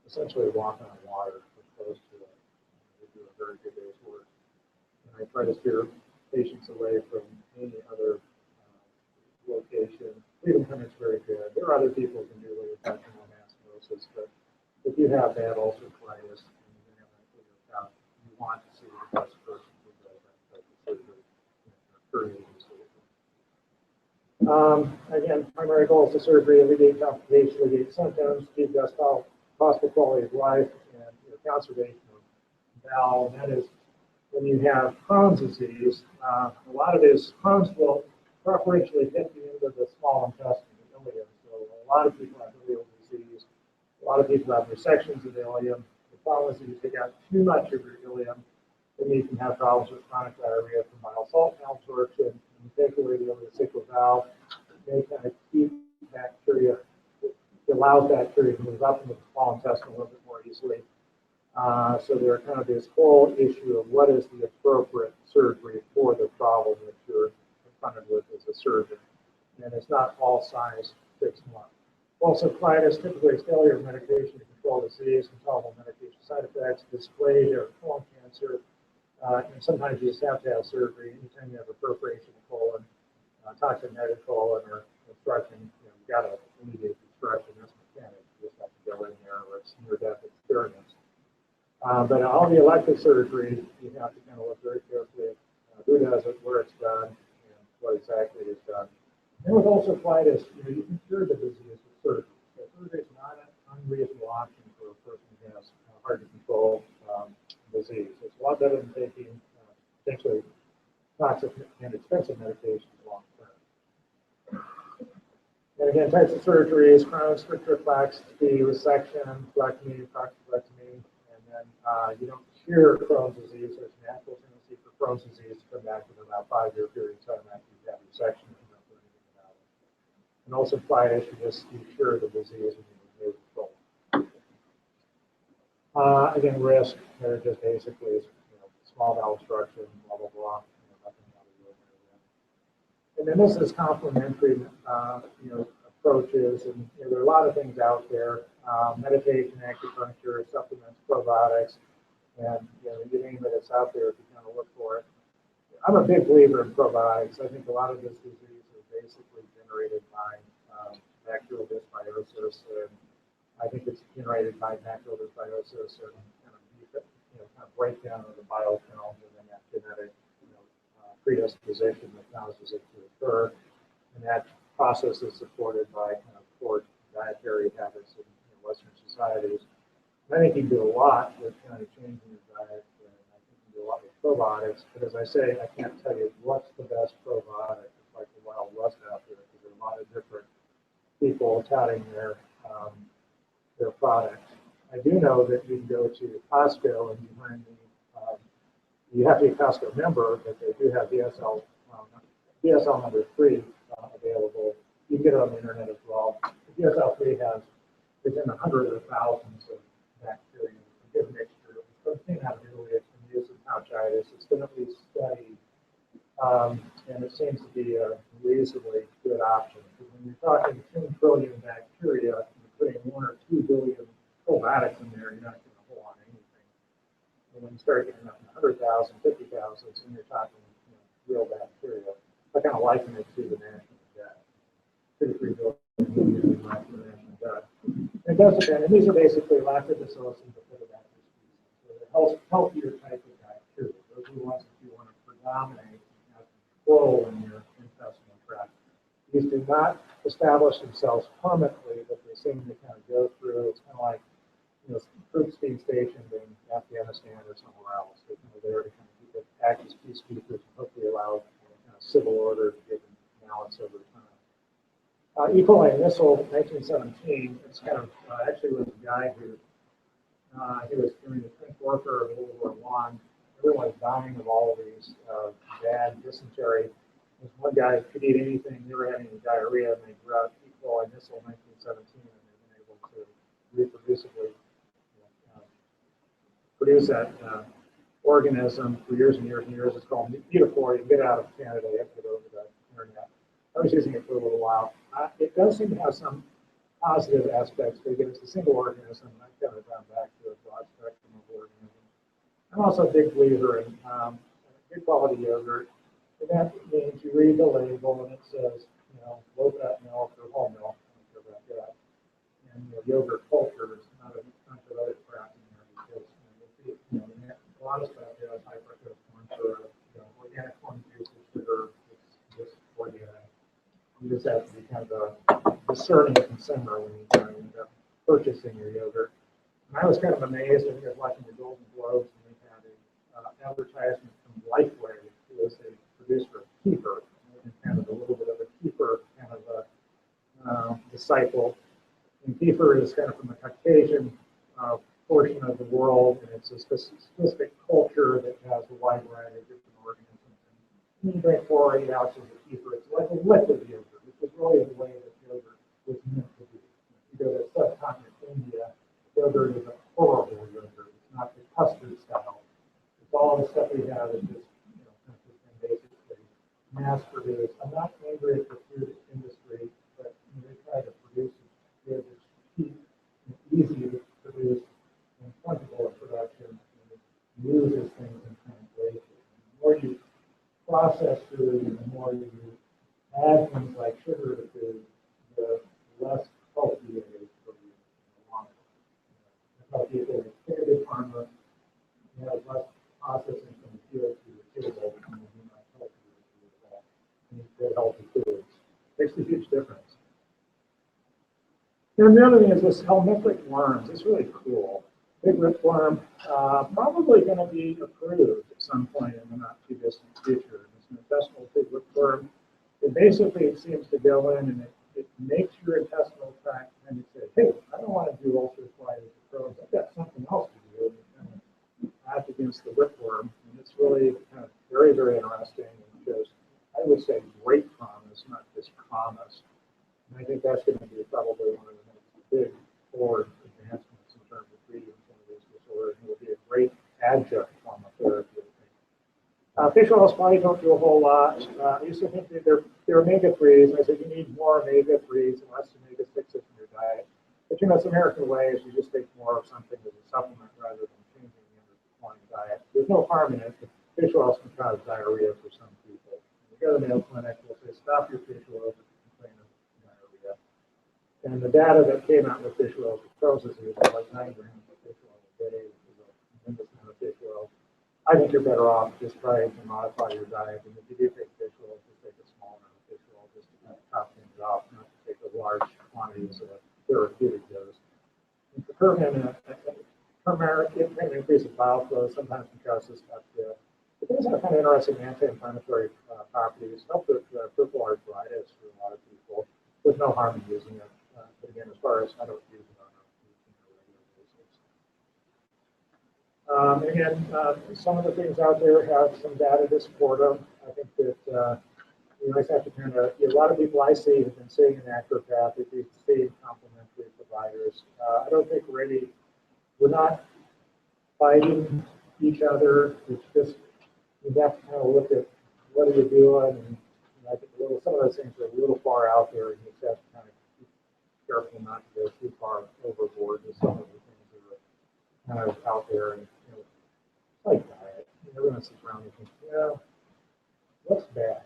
essentially walking on water as opposed to they do a very good day's work. And I try to steer patients away from any other location. Freedom clinic's very good. There are other people who can do ileocalcium or anastomosis, but if you have bad ulcerative colitis, you want to see the best person who does that type of surgery. Again, primary goals of surgery: alleviate complications, alleviate symptoms, keep best possible quality of life, and conservation of bowel. And that is when you have Crohn's disease. A lot of it is Crohn's will preferentially hit the end of the small intestine, the ileum. So a lot of people have ileal disease. A lot of people have resections of the ileum. The problem is if you take out too much of your ileum, then you can have problems with chronic diarrhea from bile salt malabsorption. When you take away the ileocecal valve, they kind of keep bacteria, it allows bacteria to move up into the small intestine a little bit more easily. So there's kind of this whole issue of what is the appropriate surgery for the problem that you're confronted with as a surgeon. And it's not all size fits one. Also, colitis typically is failure of medication to control disease, intolerable medication side effects, dysplasia, or colon cancer. And sometimes you just have to have surgery. Anytime you have a perforation of colon, toxic negative colon, or obstruction, you've got to alleviate the obstruction. That's mechanic. You just have to go in there, or it's near-death experience. But all the elective surgery, you have to kind of look very carefully at who does it, where it's done, and what exactly is done. And with ulcerative colitis, you can cure the disease with surgery. So surgery is not an unreasonable option for a person who has hard to control disease. It's a lot better than taking potentially toxic and expensive medications long term. And again, types of surgeries: Crohn's, stricturoplasty, resection, colectomy, prostatectomy, and then you don't cure Crohn's disease. There's a natural tendency for Crohn's disease to come back within about a 5-year period of time after you have resection. And also colitis, you cure the disease and you remove control. Again, risk, they're just basically small bowel obstruction, blah, blah, blah. Nothing out of the ordinary And then this is complementary, approaches, and there are a lot of things out there: meditation, acupuncture, supplements, probiotics, and you name it, it's out there if you kind of look for it. I'm a big believer in probiotics. I think a lot of this disease is basically generated by bacterial dysbiosis, and I think it's generated by bacterial dysbiosis and kind of breakdown of the biofilm and then that genetic predisposition that causes it to occur, and that process is supported by kind of poor dietary habits in Western societies. And I think you can do a lot with kind of changing your diet, and I think you can do a lot with probiotics. But as I say, I can't tell you what's the best probiotic. It's like the Wild West out there because there are a lot of different people touting their product. I do know that you can go to Costco and behind the you have to be a Costco member, but they do have DSL number 3 available. You can get it on the internet as well. The DSL 3 has within the hundreds of thousands of bacteria, a good mixture. It's came out of Italy, it's been used in pouchitis, it's been at least studied, and it seems to be a reasonably good option. Because when you're talking 10 trillion bacteria, you're putting 1 or 2 billion probiotics in there, you're not getting a whole lot of anything. And when you start getting up to 100,000, 50,000, then you're talking real bacteria. I kind of liken it to the national debt. 2 to 3 billion years in the national debt. It does depend, and these are basically lactobacillus and bifidobacter species. So they're healthier type of bacteria. Those are the ones that you want to predominate and have control in your intestinal tract. These do not establish themselves permanently, but they seem to kind of go through. It's kind of like troop speed stationed in Afghanistan or somewhere else. They're kind of there to kind of act as peacekeepers and hopefully allow kind of civil order to get in balance over time. E. coli missile, 1917. It's kind of actually was a guy who he was during the trench warfare of World War I. Everyone was dying of all of these bad dysentery. There's one guy who could eat anything, never had any diarrhea, and they grew out E. coli missile in 1917, and they've been able to reproducibly produce that organism for years and years and years. It's called Modulator. You can get it out of Canada, you have to get over the internet. I was using it for a little while. It does seem to have some positive aspects, but again, it's a single organism, and I've kind of gone back to a broad spectrum of organisms. I'm also a big believer in good quality yogurt. And that means you read the label and it says, low fat milk or whole milk, I don't care about that. And yogurt culture is not a bunch of other crap in there because a lot of stuff has high fructose corn syrup, organic corn juice with sugar, it's just organic. You just have to be kind of a discerning consumer when you end up purchasing your yogurt. And I was kind of amazed when I was watching the Golden Globes and they had an advertisement from Lifeway, who was a producer of kefir, and kind of a little bit of a kefir kind of a disciple. And kefir is kind of from the Caucasian portion of the world, and it's a specific culture that has a wide variety of different organisms. And you drink 4 or 8 ounces of kefir, it's like a liquid yogurt, which is really the way that yogurt was meant to be. If you go to subcontinent India, yogurt is a horrible yogurt. It's not the custard style. It's all the stuff we have is just, basically mass produced. I'm not angry at the food industry, but they try to produce it good, it's cheap, and easy to produce, and plentiful in production, and it loses things in translation. The more you process food, and the more you add things like sugar to food, the less healthy it is for you in the long run. That's how people take a big farmer, you have less processing from the field to the table, and you'll be much healthier with that. And eat good, healthy foods. Makes a huge difference. And the other thing is this helminthic worms. It's really cool. Big ripworm, probably going to be approved at some point in the not too distant future. It's an intestinal big ripworm. It seems to go in and it makes your intestinal tract and you say, hey, I don't want to do ulcerative colitis or Crohn's. I've got something else to do. And kind of act against the whipworm. And it's really kind of very, very interesting and shows, I would say, great promise, not just promise. And I think that's going to be probably one of the next big forward advancements in terms of treating some of these disorders. And it will be a great adjunct form of therapy. Fish oils probably don't do a whole lot. I used to think that they're they're omega-3s, and I said you need more omega-3s and less omega-6s in your diet. But you know, it's American way is you just take more of something as a supplement rather than changing the underlying diet. There's no harm in it, but fish oils can cause diarrhea for some people. When you go to the Mayo Clinic, they'll say stop your fish oils if you complain of diarrhea. And the data that came out with fish oils for Crohn's disease was like 9 grams of fish oil a day, which is a tremendous amount of fish oil. I think you're better off just trying to modify your diet, and if you do take fish oil, just take a small amount of fish oil just to kind of top things off, not to take a large quantities of therapeutic dose. And for turmeric, it can increase the bile flow, sometimes can cause dyspepsia. But these are kind of interesting anti-inflammatory properties, help with peripheral arthritis for a lot of people. There's no harm in using it. But again, as far as I don't use it on a regular basis. Again, some of the things out there have some data to support them. I think that you always have to kind of, a lot of people I see have been seeing an naturopathic, they see complementary providers. I don't think we're not fighting each other. It's just, you have to kind of look at what are you doing, and I think some of those things are a little far out there, and you just have to kind of be careful not to go too far overboard with some of the things that are kind of out there. And like diet, everyone sits around and thinks, what's bad?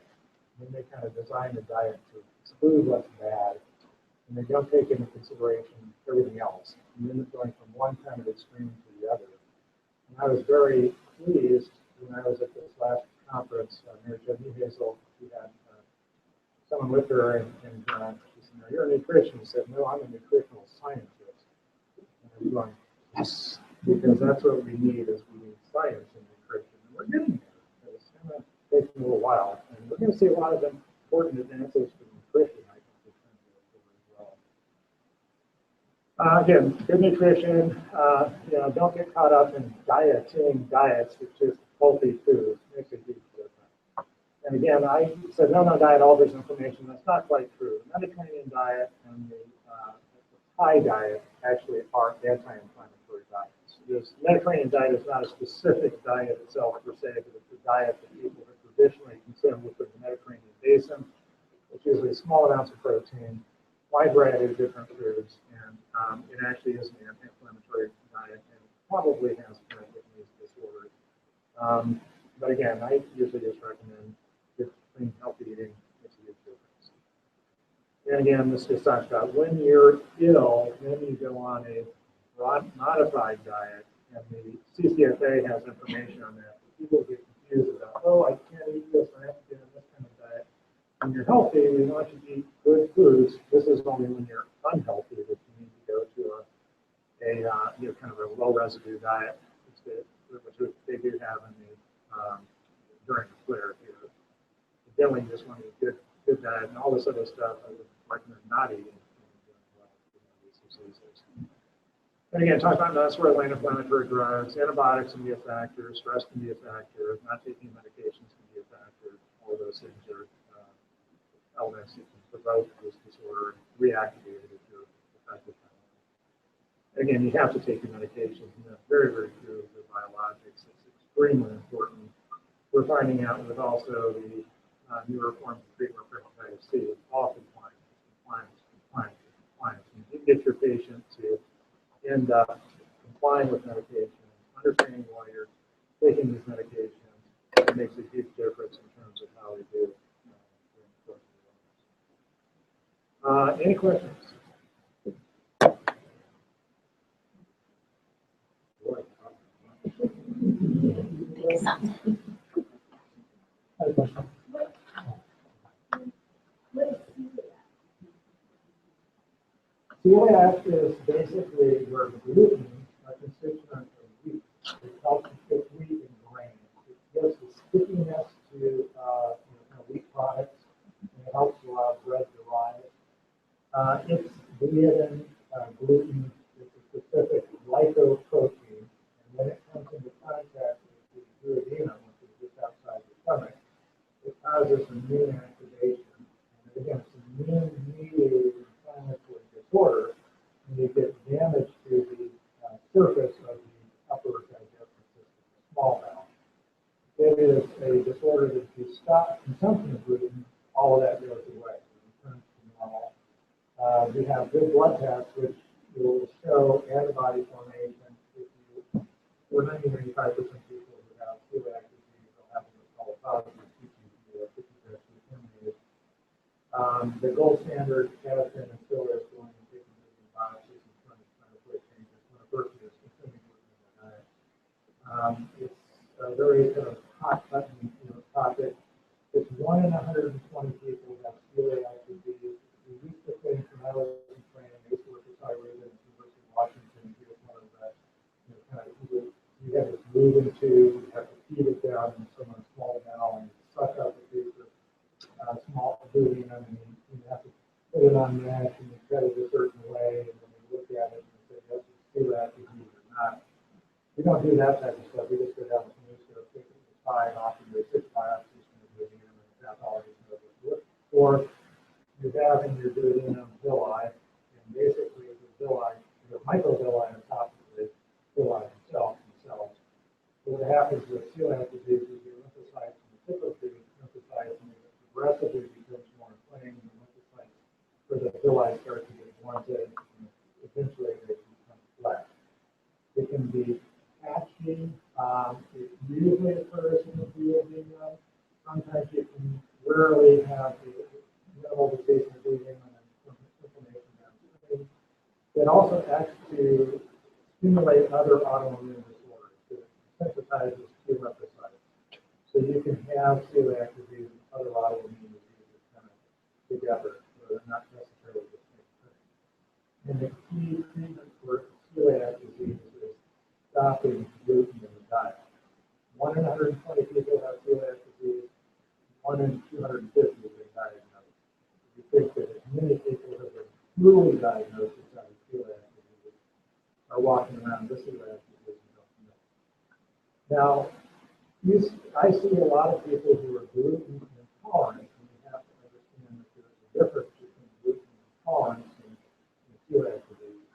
And they kind of design a diet to exclude what's bad, and they don't take into consideration everything else. And then going from one kind of extreme to the other. And I was very pleased when I was at this last conference, Mary Jo Hazel, she had someone with her, and she said, "You're a nutritionist." She said, "No, I'm a nutritional scientist." And I was going, yes, because that's what we need is we need science in nutrition. And we're getting there. It's going to take a little while. And we're going to see a lot of important advances for nutrition, I think, this as well. Again, good nutrition. Don't get caught up in dieting diets with just healthy foods. It makes a huge difference. And again, I said no diet alters inflammation. That's not quite true. The Mediterranean diet and the Thai diet actually are anti-inflammatory diets. The Mediterranean diet is not a specific diet itself per se, but it's a diet that people have traditionally consumed within the Mediterranean basin. It's usually small amounts of protein, wide variety of different foods, and it actually is an anti-inflammatory diet and probably has benefit in these disorders. But again, I usually just recommend good, clean, healthy eating makes a huge difference. And again, this just talks about when you're ill, then you go on a modified diet, and the CCFA has information on that. People get confused about, I can't eat this, I have to get on this kind of diet. When you're healthy, we want you to eat good foods. This is only when you're unhealthy that you need to go to a kind of a low residue diet, which they do have in the during the flare here. Generally, just want to eat good diet, and all this other stuff I would recommend not eating. And again, talk about non-steroidal anti-inflammatory drugs, antibiotics can be a factor, stress can be a factor, not taking medications can be a factor. All those things are elements that can provoke this disorder and reactivate it if you're affected by it. Again, you have to take your medications, and that's very, very true of the biologics. It's extremely important. We're finding out with also the newer forms of treatment for hepatitis C, it's all compliance. And you get your patient to end up complying with medication, understanding why you're taking these medications. It makes a huge difference in terms of how we do. Any questions? Celiac is basically where gluten, a constituent of wheat, it helps to cook wheat in grain. It gives the stickiness to wheat products, and it helps allow bread to rise. It's gliadin, gluten, it's a specific glycoprotein, and when it comes into contact with the duodenum, which is just outside the stomach, it causes immune activation. And again, it's an immune-mediated inflammatory disorder, and you get damage to the surface of the upper digestive system, the small bowel. It is a disorder that if you stop consumption of gluten, all of that goes we have good blood tests which will show antibody formation. If you, for 90-95% of people who have celiac disease, they'll have what's called positive CTP, or 50% eliminated. The gold standard has been and still is going to take moving biopsies and trying to put changes when a person is consuming gluten in their diet. It's a very kind of hot button topic. It's 1 in 120 people who have celiac disease. We used to think when I was in training, I used to work at Cyrus at the University of Washington. He was one of the, you have this moving tube, you have to feed it down in some small bowel, and you suck out the piece of small bleeding, and you have to put it on mesh, and you cut it a certain way, and then you look at it and say, yes, it's celiac disease or not. We don't do that type of stuff. We just go down to the news, take it to 5, often do 6 biopsies from the duodenum, and pathologist knows what to look for. You have in your duodenum villi, and basically the villi, the microvilli on top of the villi themselves. So what happens with celiac disease is your lymphocytes and the tip of the lymphocytes and it progressively becomes more inflamed, and the lymphocytes for the villi start to get blunted, and eventually they become flat. It can be patchy. It usually occurs in the duodenum. Sometimes you can rarely have the minimal disease of bleeding and then inflammation downstream. It also acts to stimulate other autoimmune disorders. It sensitizes T lymphocytes. So you can have celiac disease and other autoimmune diseases kind of together, so they're not necessarily the same thing. And the key treatment for celiac disease is stopping gluten in the diet. 1 in 120 people have celiac disease. 1 in 250 have been diagnosed. We think that as many people who have been truly diagnosed with celiac disease are walking around with celiac disease and don't know. Now, I see a lot of people who are gluten intolerant, and we have to understand that there's a difference between gluten intolerance and celiac disease.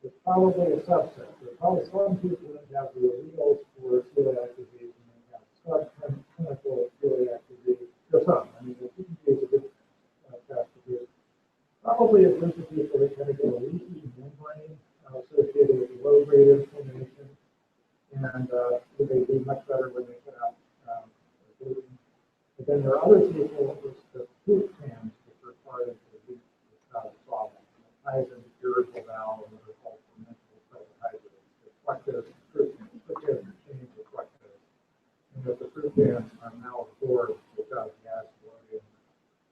It's probably a subset. There are probably some people that have the alleles for celiac disease and they have subclinical celiac disease. There's some. I mean, the CTP is a good test to do. Probably a group of people that kind of get a leaky membrane associated with low-grade inflammation, and they do much better when they cut out gluten. But then there are other people with the fruit cans, which are part of the wheat problem. It ties into irritable bowel and what are called fermentable carbohydrates. The fructose fruit cans, fructose are changed to fructose. And if the fruit cans are malabsorbed, it causes gas, bloating,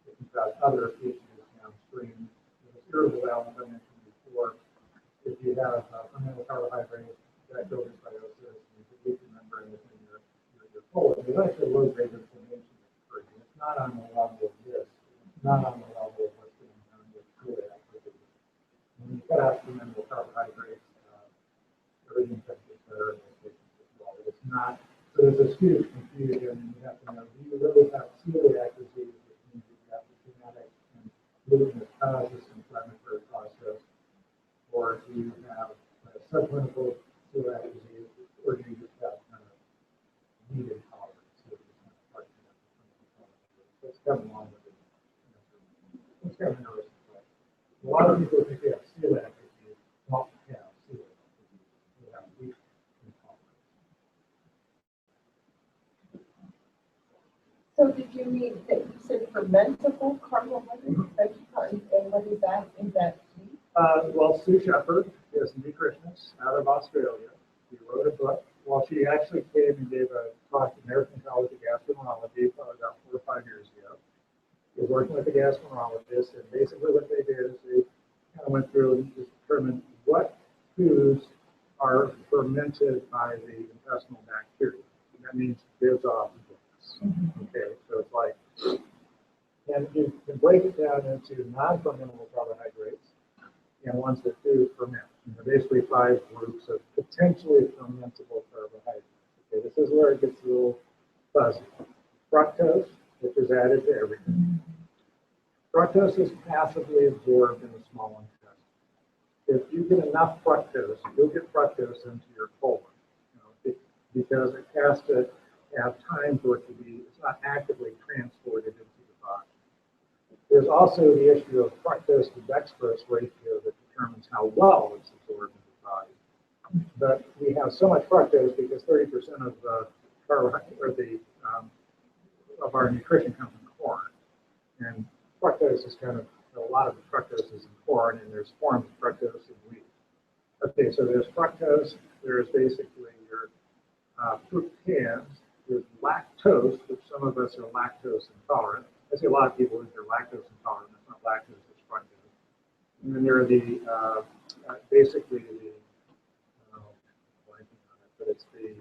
it can cause other issues downstream. With irritable bowel, as I mentioned before, if you have fermentable carbohydrates, bacterial dysbiosis, and you leak the membrane within your colon, there's actually low-grade inflammation occurring. It's not on the level of this. It's not on the level of what's going on with celiac disease. When you cut out fermentable carbohydrates, everything gets better in those patients as well. But it's not. So there's this huge confusion, and you have to know: do you really have celiac disease, which means that you have the genetics and gluten that causes this inflammatory process, or do you have subclinical celiac disease, or do you just have kind of meat intolerance? So it's kind of long with it. It's kind of interesting. A lot of people think they have celiac disease, don't have celiac disease. They have meat intolerance. So did you mean that you said fermentable carbohydrates? And what is that? Is that meat? Well, Sue Shepherd is a nutritionist out of Australia. She wrote a book. Well, she actually came and gave a talk at the American College of Gastroenterology about 4 or 5 years ago. She was working with the gastroenterologist, and basically what they did is they kind of went through and just determined what foods are fermented by the intestinal bacteria. And that means there's off books. Okay, so it's like, and you can break it down into non-fermentable carbohydrates and ones that do ferment. And there are basically 5 groups of potentially fermentable carbohydrates. Okay, this is where it gets a little fuzzy. Fructose, which is added to everything. Fructose is passively absorbed in the small intestine. If you get enough fructose, you'll get fructose into your colon, because it has to have time for it to be, it's not actively transported into the body. There's also the issue of fructose to dextrose ratio that determines how well it's absorbed in the body. But we have so much fructose because 30% of the carbohydrate or the of our nutrition comes from corn, and fructose is kind of a lot of the fructose is in corn, and there's forms of fructose in wheat. Okay, so there's fructose. There's basically your fructans. There's lactose, which some of us are lactose intolerant. I see a lot of people who are lactose intolerant. It's not lactose, it's fructose. And then there are the basically the blanking on it, but it's the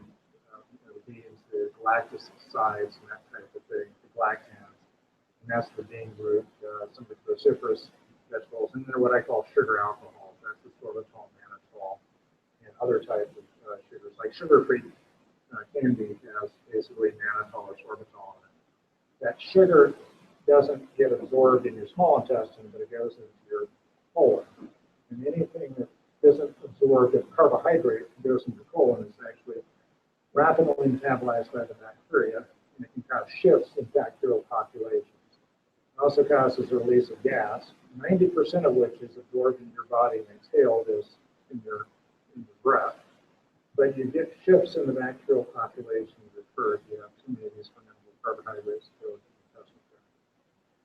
beans, the galactosides and that type of thing, the galactans, and that's the bean group. Some of the cruciferous vegetables, and they're what I call sugar alcohols. That's the sorbitol, mannitol, and other types of sugars, like sugar-free candy has basically mannitol or sorbitol in it. That sugar doesn't get absorbed in your small intestine, but it goes into your colon. And anything that isn't absorbed as carbohydrate goes into the colon is actually rapidly metabolized by the bacteria, and it can cause shifts in bacterial populations. It also causes the release of gas, 90% of which is absorbed in your body and exhaled as in your breath. But you get shifts in the bacterial population that occur if you have too many of these fermentable carbohydrates that go into the intestinal tract.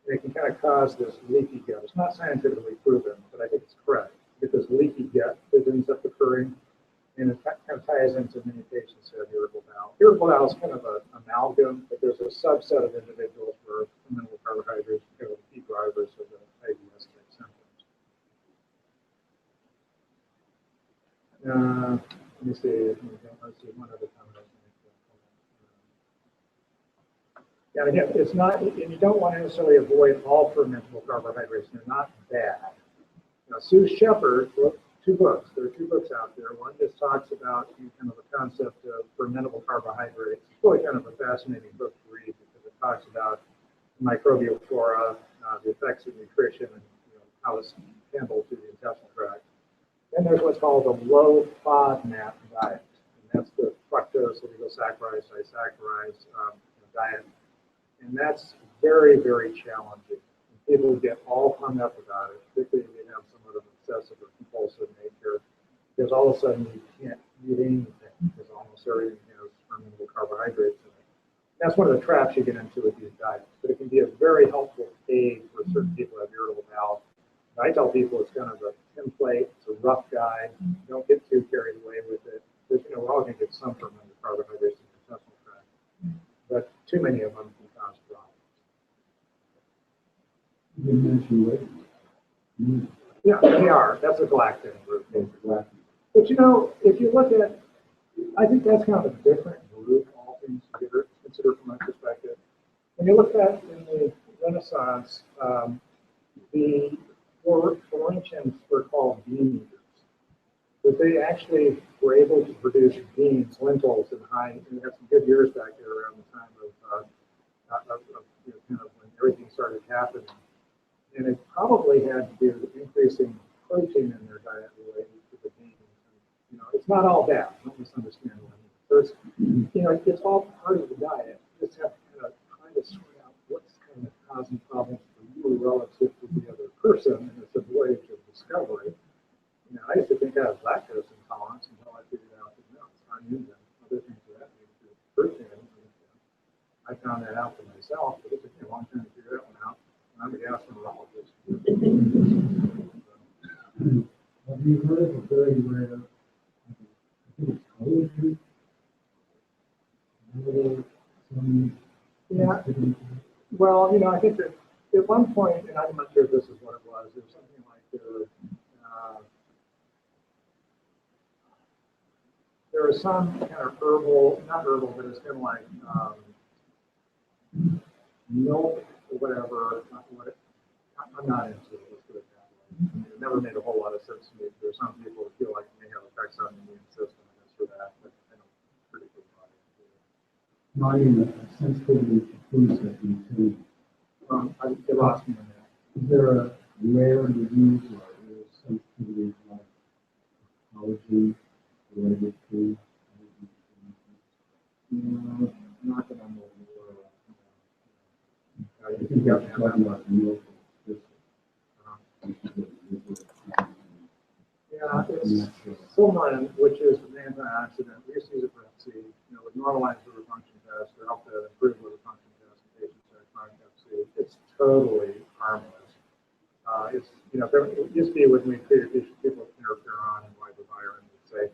And it can kind of cause this leaky gut. It's not scientifically proven, but I think it's correct. You get this leaky gut that ends up occurring, and it kind of ties into many patients who have irritable bowel. Irritable bowel is kind of an amalgam, but there's a subset of individuals where fermentable carbohydrates are the key drivers of the IBS type symptoms. Let me see. Let's see one other comment. Yeah, again, it's not, and you don't want to necessarily avoid all fermentable carbohydrates. They're not bad. Now, Sue Shepard wrote two books. There are two books out there. One just talks about kind of the concept of fermentable carbohydrates. It's really kind of a fascinating book to read because it talks about microbial flora, the effects of nutrition, and how it's handled through the intestinal tract. Then there's what's called a low FODMAP diet, and that's the fructose, oligosaccharides, disaccharides diet, and that's very, very challenging. And people get all hung up about it, particularly if they have somewhat of an obsessive or compulsive nature, because all of a sudden you can't eat anything because almost everything has fermentable carbohydrates in it. That's one of the traps you get into with these diets, but it can be a very helpful aid for certain people who have irritable bowel. I tell people it's kind of a template, it's a rough guide. Don't get too carried away with it. Because, we're all going to get some fermented carbohydrates in the intestinal tract, but too many of them can cause problems. You mentioned weight. Yeah, they are. That's a galactin group. But if you look at, I think that's kind of a different group, all things considered from my perspective. When you look at in the Renaissance, the Florentians were called bean eaters. But they actually were able to produce beans, lentils, and we had some good years back there around the time of kind of when everything started happening. And it probably had to do with increasing protein in their diet related to the beans. And, it's not all bad. Don't misunderstand what I mean. So it's all part of the diet. You just have to kind of try to sort out what's kind of causing problems for you relative to the other person, and it's a voyage of discovery. I used to think I was lactose intolerance until I figured out that no, it's not you then. Other things of that nature, protein. I found that out for myself, but it took me a long time to figure that one out. I'm a gastroenterologist. Have you heard of a very rare, I think it's collagen? Yeah. Well, I think that at one point, and I'm not sure if this is what it was, there was something like there was some kind of herbal, not herbal, but it's kind of like milk or whatever. I'm not into it. Let's put it that way. It never made a whole lot of sense to me. There are some people who feel like they have effects on the immune system and this or that, but I don't particularly buy into it. Not even a sensitivity to foods that you take. They lost me on that. Is there a rare disease or a sensitivity like allergy related to? Not that I'm aware of. I think you're talking about milk. Silmarin, which is an antioxidant, we used to use it for FC, with normalized liver function tests to help to improve liver function tests in patients who have chronic FC. It's totally harmless. It used to be when we treated people with interferon and ribavirin, we'd say,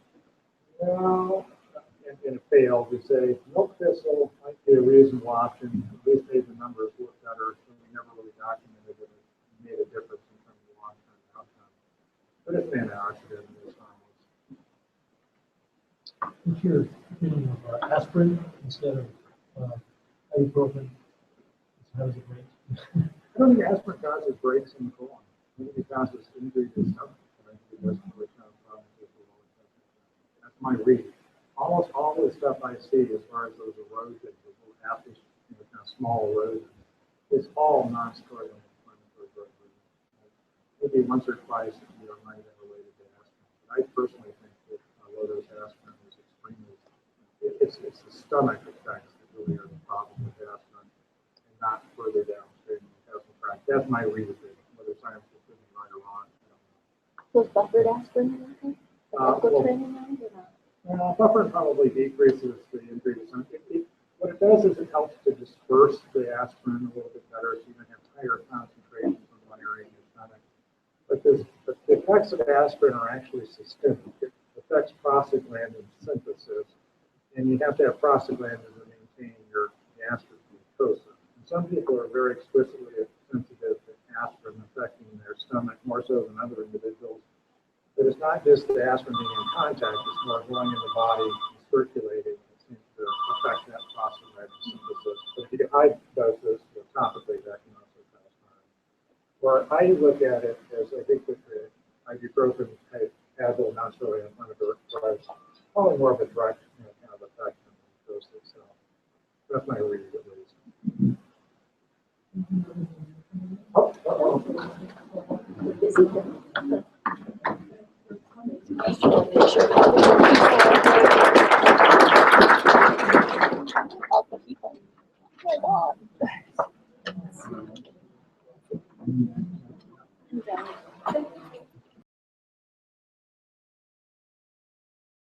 well, and it failed. We say milk thistle might be a reasonable option. At least made the numbers look better, so we never really documented that it made a difference in terms of long-term outcome. But it's an antioxidant and it's harmless. What's your opinion of aspirin instead of ibuprofen? How does it rate? I don't think aspirin causes breaks in the colon. I think it causes injury to the stomach. I think it doesn't really cause problems with the lower intestine. That's my read. Almost all the stuff I see as far as those erosions, those little apples, kind of small erosions, it's all non-steroidal inflammatory drug. Maybe once or twice it might have been related to aspirin. But I personally think that low-dose aspirin is extremely, it's the stomach effects that really are the problem with aspirin, and not further downstream in the intestinal tract. That's my read of it. Whether science is right or wrong, I don't know. Was buffered aspirin or anything? Training on or not? Bufferin probably decreases the injury to some. What it does is it helps to disperse the aspirin a little bit better, so you can have higher concentrations in one area in your stomach. But the effects of aspirin are actually systemic. It affects prostaglandin synthesis, and you have to have prostaglandin to maintain your gastric mucosa. And some people are very explicitly sensitive to aspirin affecting their stomach more so than other individuals. But it's not just the aspirin being in contact, it's more going in the body and circulating. It seems to affect that prostaglandin synthesis. But if you get high doses topically, that can also cause harm. Where I look at it as I think that the ibuprofen has a non-steroidal inflammatory drugs, probably more of a direct kind of effect on the mucosa itself. That's my read at least. Oh my God.